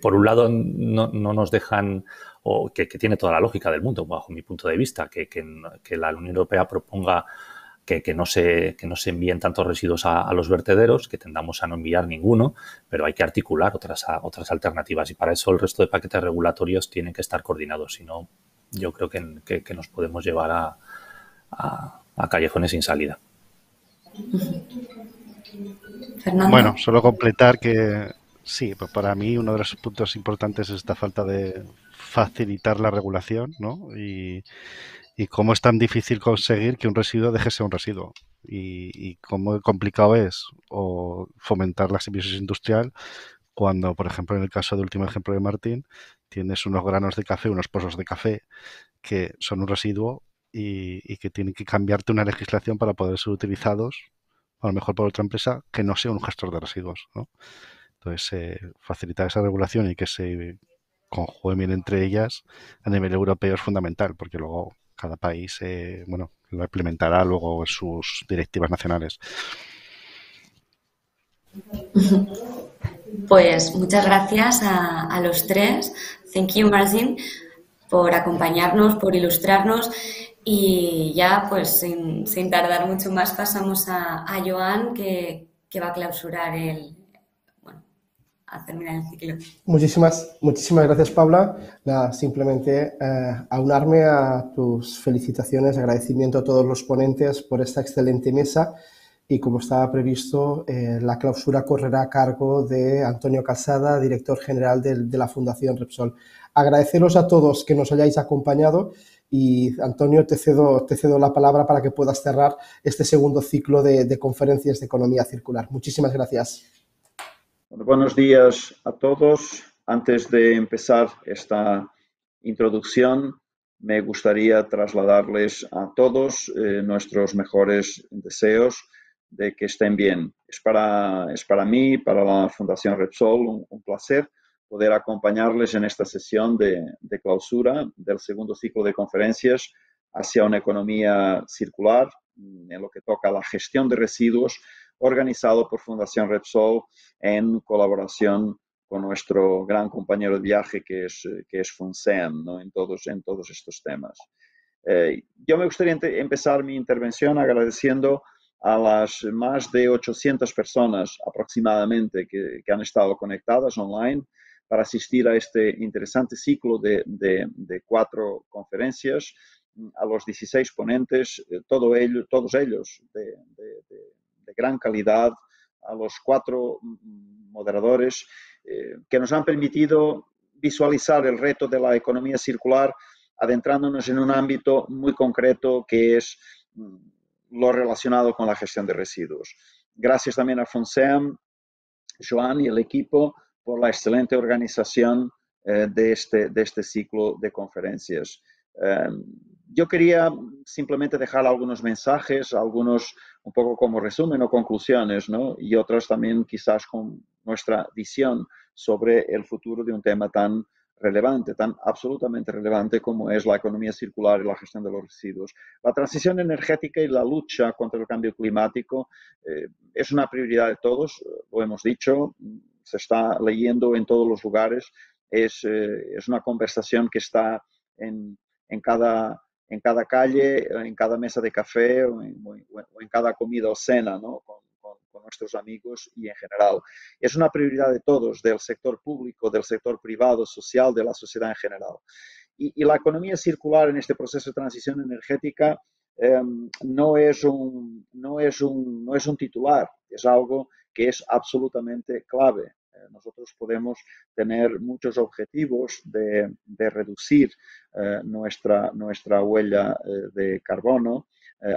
por un lado, no nos dejan, o que tiene toda la lógica del mundo, bajo mi punto de vista, que la Unión Europea proponga que no se envíen tantos residuos a los vertederos, que tendamos a no enviar ninguno, pero hay que articular otras alternativas y para eso el resto de paquetes regulatorios tienen que estar coordinados, si no yo creo que nos podemos llevar a callejones sin salida. Fernando. Bueno, solo completar que sí, pues para mí uno de los puntos importantes es esta falta de facilitar la regulación, ¿no? Y cómo es tan difícil conseguir que un residuo deje de ser un residuo y cómo complicado es o fomentar la simbiosis industrial cuando, por ejemplo, en el caso del último ejemplo de Martín, tienes unos granos de café, unos pozos de café que son un residuo y que tienen que cambiarte una legislación para poder ser utilizados, a lo mejor por otra empresa, que no sea un gestor de residuos, ¿no? Entonces, facilitar esa regulación y que se conjueguen bien entre ellas a nivel europeo es fundamental, porque luego cada país lo implementará luego en sus directivas nacionales. Pues muchas gracias a los tres. Thank you, Marcin, por acompañarnos, por ilustrarnos. Y ya, pues sin tardar mucho más, pasamos a Joan, que va a clausurar a terminar el ciclo. Muchísimas gracias, Paula. Simplemente aunarme a tus felicitaciones, agradecimiento a todos los ponentes por esta excelente mesa y como estaba previsto, la clausura correrá a cargo de Antonio Calzada, director general de la Fundación Repsol. Agradeceros a todos que nos hayáis acompañado y, Antonio, te cedo la palabra para que puedas cerrar este segundo ciclo de conferencias de economía circular. Muchísimas gracias. Bueno, buenos días a todos. Antes de empezar esta introducción, me gustaría trasladarles a todos nuestros mejores deseos de que estén bien. Es para mí, para la Fundación Repsol, un placer poder acompañarles en esta sesión de clausura del segundo ciclo de conferencias hacia una economía circular, en lo que toca a la gestión de residuos, organizado por Fundación Repsol en colaboración con nuestro gran compañero de viaje que es FUNSEM, ¿no? en todos estos temas. Yo me gustaría empezar mi intervención agradeciendo a las más de 800 personas aproximadamente que han estado conectadas online para asistir a este interesante ciclo de 4 conferencias, a los 16 ponentes, todos ellos de gran calidad, a los 4 moderadores que nos han permitido visualizar el reto de la economía circular adentrándonos en un ámbito muy concreto que es lo relacionado con la gestión de residuos. Gracias también a FUNSEM, Joan y el equipo por la excelente organización de este ciclo de conferencias. Yo quería simplemente dejar algunos mensajes, algunos un poco como resumen o conclusiones, ¿no? Y otros también quizás con nuestra visión sobre el futuro de un tema tan relevante, tan absolutamente relevante como es la economía circular y la gestión de los residuos. La transición energética y la lucha contra el cambio climático es una prioridad de todos, lo hemos dicho, se está leyendo en todos los lugares, es una conversación que está en cada calle, en cada mesa de café o en cada comida o cena, ¿no? con nuestros amigos y en general. Es una prioridad de todos, del sector público, del sector privado, social, de la sociedad en general. Y la economía circular en este proceso de transición energética no es un titular, es algo que es absolutamente clave. Nosotros podemos tener muchos objetivos de reducir nuestra huella de carbono.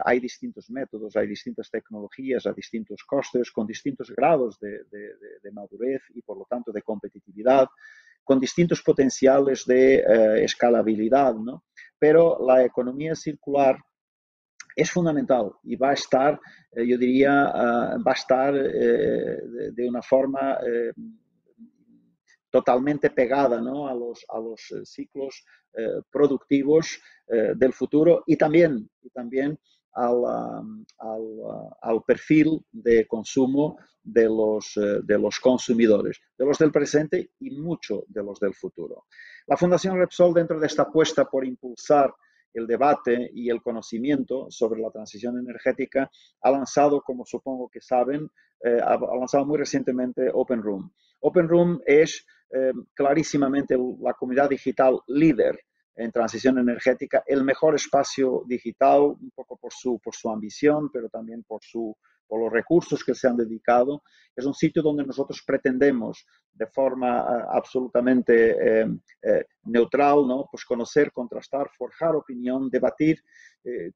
Hay distintos métodos, hay distintas tecnologías a distintos costes, con distintos grados de madurez y, por lo tanto, de competitividad, con distintos potenciales de escalabilidad, ¿no? Pero la economía circular es fundamental y va a estar, yo diría, va a estar de una forma totalmente pegada, ¿no? a los ciclos productivos del futuro y también al perfil de consumo de los consumidores, de los del presente y mucho de los del futuro. La Fundación Repsol, dentro de esta apuesta por impulsar el debate y el conocimiento sobre la transición energética, ha lanzado, como supongo que saben, ha lanzado muy recientemente Open Room. Open Room es clarísimamente la comunidad digital líder en transición energética, el mejor espacio digital, un poco por su ambición, pero también por los recursos que se han dedicado. Es un sitio donde nosotros pretendemos de forma absolutamente neutral, ¿no? Pues conocer, contrastar, forjar opinión, debatir,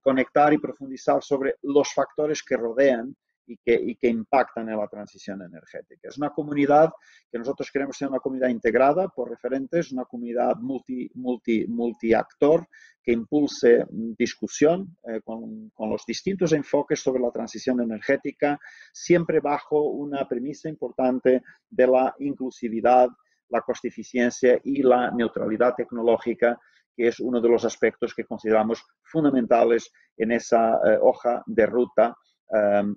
conectar y profundizar sobre los factores que rodean y que impactan en la transición energética. Es una comunidad que nosotros queremos ser una comunidad integrada por referentes, una comunidad multiactor que impulse discusión con los distintos enfoques sobre la transición energética, siempre bajo una premisa importante de la inclusividad, la coste-eficiencia y la neutralidad tecnológica, que es uno de los aspectos que consideramos fundamentales en esa hoja de ruta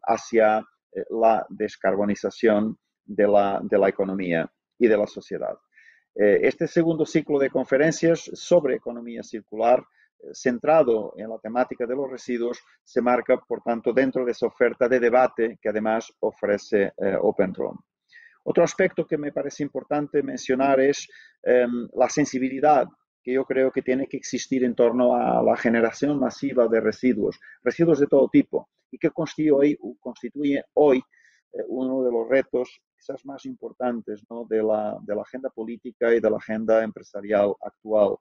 hacia la descarbonización de la economía y de la sociedad. Este segundo ciclo de conferencias sobre economía circular, centrado en la temática de los residuos, se marca, por tanto, dentro de esa oferta de debate que además ofrece Open Room. Otro aspecto que me parece importante mencionar es la sensibilidad que yo creo que tiene que existir en torno a la generación masiva de residuos de todo tipo, y que constituye hoy uno de los retos quizás más importantes, ¿no?, de la agenda política y de la agenda empresarial actual.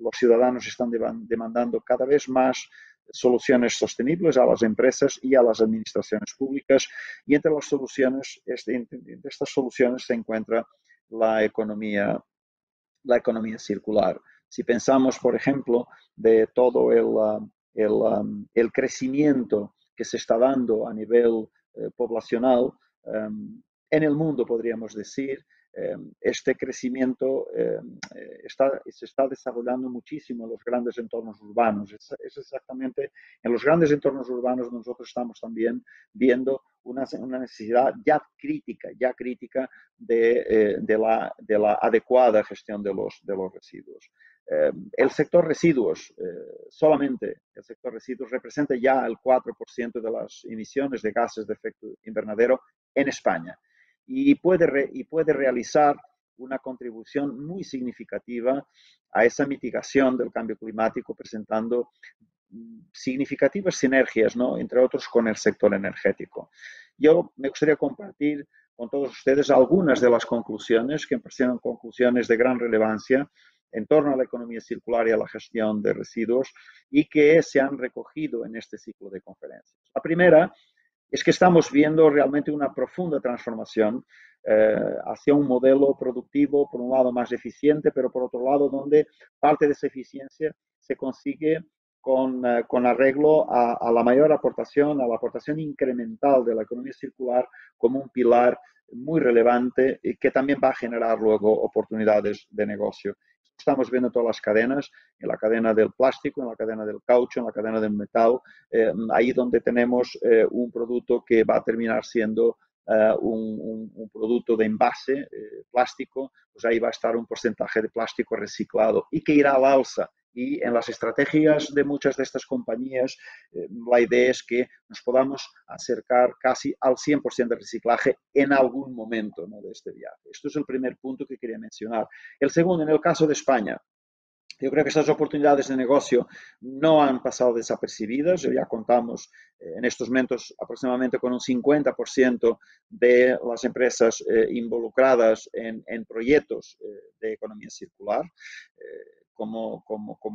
Los ciudadanos están demandando cada vez más soluciones sostenibles a las empresas y a las administraciones públicas, y entre las soluciones, entre estas soluciones se encuentra la economía circular. Si pensamos, por ejemplo, de todo el crecimiento que se está dando a nivel poblacional en el mundo, podríamos decir, este crecimiento se está desarrollando muchísimo en los grandes entornos urbanos. Es exactamente en los grandes entornos urbanos nosotros estamos también viendo una necesidad ya crítica de la adecuada gestión de los residuos. El sector residuos, solamente el sector residuos representa ya el 4% de las emisiones de gases de efecto invernadero en España, y puede realizar una contribución muy significativa a esa mitigación del cambio climático, presentando significativas sinergias, ¿no?, entre otros con el sector energético. Yo me gustaría compartir con todos ustedes algunas de las conclusiones, que me parecieron conclusiones de gran relevancia en torno a la economía circular y a la gestión de residuos, y que se han recogido en este ciclo de conferencias. La primera es que estamos viendo realmente una profunda transformación hacia un modelo productivo, por un lado más eficiente, pero por otro lado donde parte de esa eficiencia se consigue con arreglo a la mayor aportación, a la aportación incremental de la economía circular como un pilar muy relevante y que también va a generar luego oportunidades de negocio. Estamos viendo todas las cadenas, en la cadena del plástico, en la cadena del caucho, en la cadena del metal, ahí donde tenemos un producto que va a terminar siendo un producto de envase plástico, pues ahí va a estar un porcentaje de plástico reciclado y que irá al alza. Y en las estrategias de muchas de estas compañías, la idea es que nos podamos acercar casi al 100% de reciclaje en algún momento, ¿no?, de este viaje. Esto es el primer punto que quería mencionar. El segundo, en el caso de España, yo creo que estas oportunidades de negocio no han pasado desapercibidas. Ya contamos en estos momentos aproximadamente con un 50% de las empresas involucradas en proyectos de economía circular. Como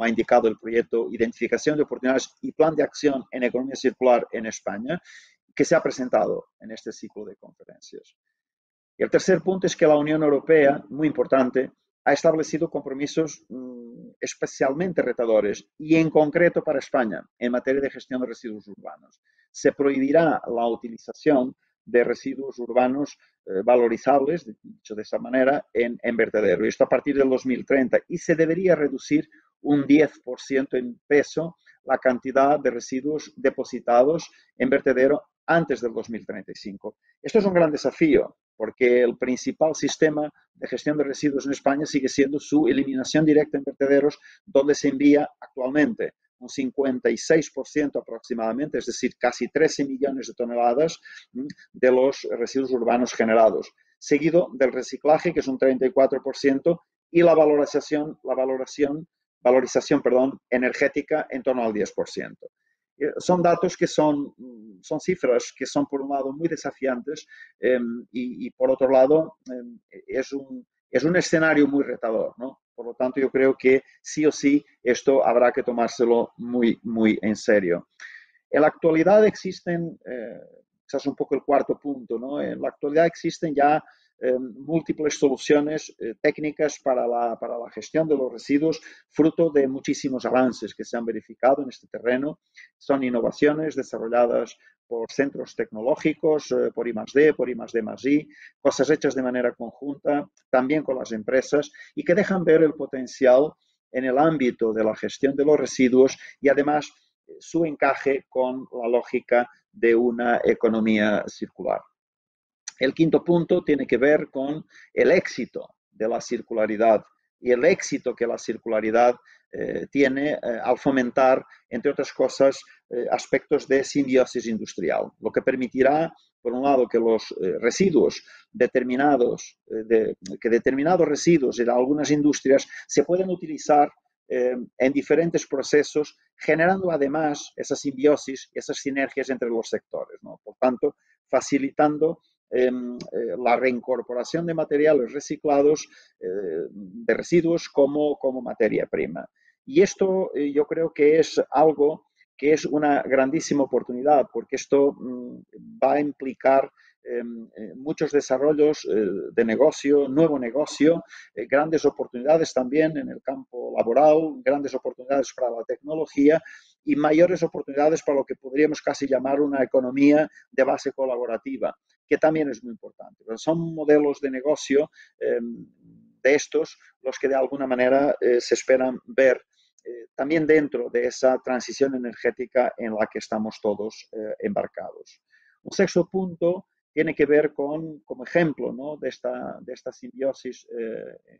ha indicado el proyecto Identificación de Oportunidades y Plan de Acción en Economía Circular en España, que se ha presentado en este ciclo de conferencias. Y el tercer punto es que la Unión Europea, muy importante, ha establecido compromisos especialmente retadores y en concreto para España en materia de gestión de residuos urbanos. Se prohibirá la utilización de residuos urbanos valorizables, dicho de esa manera, en vertedero. Y esto a partir del 2030. Y se debería reducir un 10% en peso la cantidad de residuos depositados en vertedero antes del 2035. Esto es un gran desafío, porque el principal sistema de gestión de residuos en España sigue siendo su eliminación directa en vertederos, donde se envía actualmente un 56% aproximadamente, es decir, casi 13 millones de toneladas de los residuos urbanos generados, seguido del reciclaje, que es un 34%, y la valorización energética en torno al 10%. Son datos que son cifras que son, por un lado, muy desafiantes y por otro lado, es un escenario muy retador, ¿no? Por lo tanto, yo creo que sí o sí esto habrá que tomárselo muy, muy en serio. En la actualidad existen, quizás un poco el cuarto punto, ¿no? En la actualidad existen ya múltiples soluciones técnicas para la gestión de los residuos, fruto de muchísimos avances que se han verificado en este terreno. Son innovaciones desarrolladas por centros tecnológicos, por I+D, por I+D+I, cosas hechas de manera conjunta, también con las empresas, y que dejan ver el potencial en el ámbito de la gestión de los residuos y además su encaje con la lógica de una economía circular. El quinto punto tiene que ver con el éxito de la circularidad y el éxito que la circularidad tiene al fomentar, entre otras cosas, aspectos de simbiosis industrial, lo que permitirá, por un lado, que los residuos determinados residuos de algunas industrias se puedan utilizar en diferentes procesos, generando además esa simbiosis, esas sinergias entre los sectores, ¿no? Por tanto, facilitando la reincorporación de materiales reciclados de residuos como materia prima. Y esto yo creo que es algo que es una grandísima oportunidad, porque esto va a implicar muchos desarrollos de negocio, nuevo negocio, grandes oportunidades también en el campo laboral, grandes oportunidades para la tecnología y mayores oportunidades para lo que podríamos casi llamar una economía de base colaborativa, que también es muy importante. Pero son modelos de negocio de estos los que de alguna manera se esperan ver también dentro de esa transición energética en la que estamos todos embarcados. Un sexto punto tiene que ver como ejemplo, ¿no?, de esta simbiosis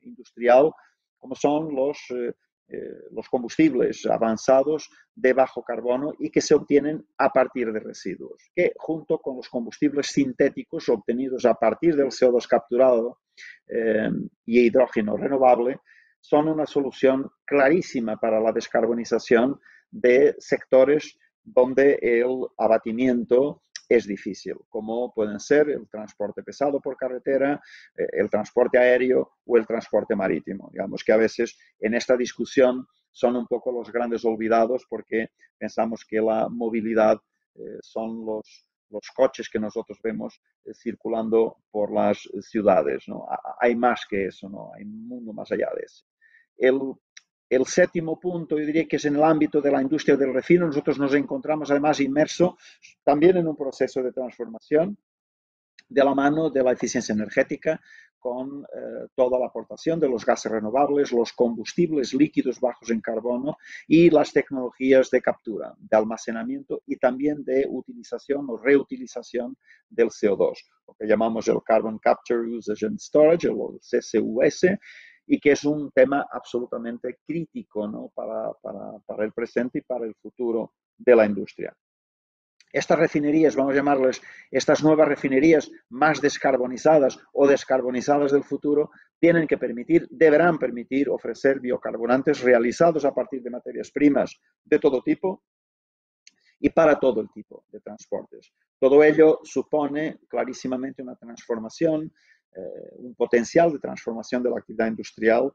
industrial, como son los combustibles avanzados de bajo carbono y que se obtienen a partir de residuos, que junto con los combustibles sintéticos obtenidos a partir del CO2 capturado y hidrógeno renovable, son una solución clarísima para la descarbonización de sectores donde el abatimiento es difícil, como pueden ser el transporte pesado por carretera, el transporte aéreo o el transporte marítimo. Digamos que a veces en esta discusión son un poco los grandes olvidados porque pensamos que la movilidad son los coches que nosotros vemos circulando por las ciudades, ¿no? Hay más que eso, ¿no? Hay un mundo más allá de eso. El séptimo punto, yo diría que es en el ámbito de la industria del refino. Nosotros nos encontramos además inmersos también en un proceso de transformación de la mano de la eficiencia energética con toda la aportación de los gases renovables, los combustibles líquidos bajos en carbono y las tecnologías de captura, de almacenamiento y también de utilización o reutilización del CO2, lo que llamamos el Carbon Capture, Usage and Storage, o el CCUS, y que es un tema absolutamente crítico, ¿no?, para el presente y para el futuro de la industria. Estas refinerías, vamos a llamarles estas nuevas refinerías más descarbonizadas o descarbonizadas del futuro, tienen que permitir, deberán permitir ofrecer biocarburantes realizados a partir de materias primas de todo tipo y para todo el tipo de transportes. Todo ello supone clarísimamente una transformación, un potencial de transformación de la actividad industrial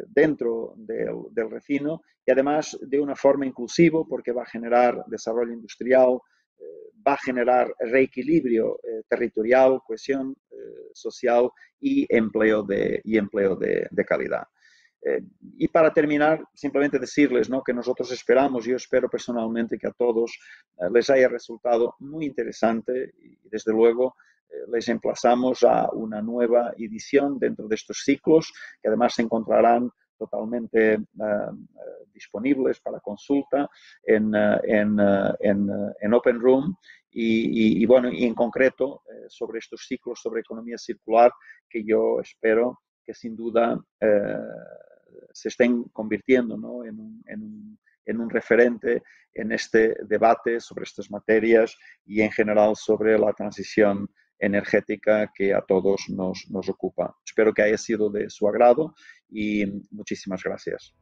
dentro del refino y además de una forma inclusiva porque va a generar desarrollo industrial, va a generar reequilibrio territorial, cohesión social y empleo de calidad. Y para terminar, simplemente decirles, ¿no?, que nosotros esperamos, yo espero personalmente que a todos les haya resultado muy interesante y desde luego les emplazamos a una nueva edición dentro de estos ciclos que además se encontrarán totalmente disponibles para consulta en Open Room y bueno, y en concreto sobre estos ciclos sobre economía circular que yo espero que sin duda se estén convirtiendo, ¿no?, en un referente en este debate sobre estas materias y en general sobre la transición energética que a todos nos ocupa. Espero que haya sido de su agrado y muchísimas gracias.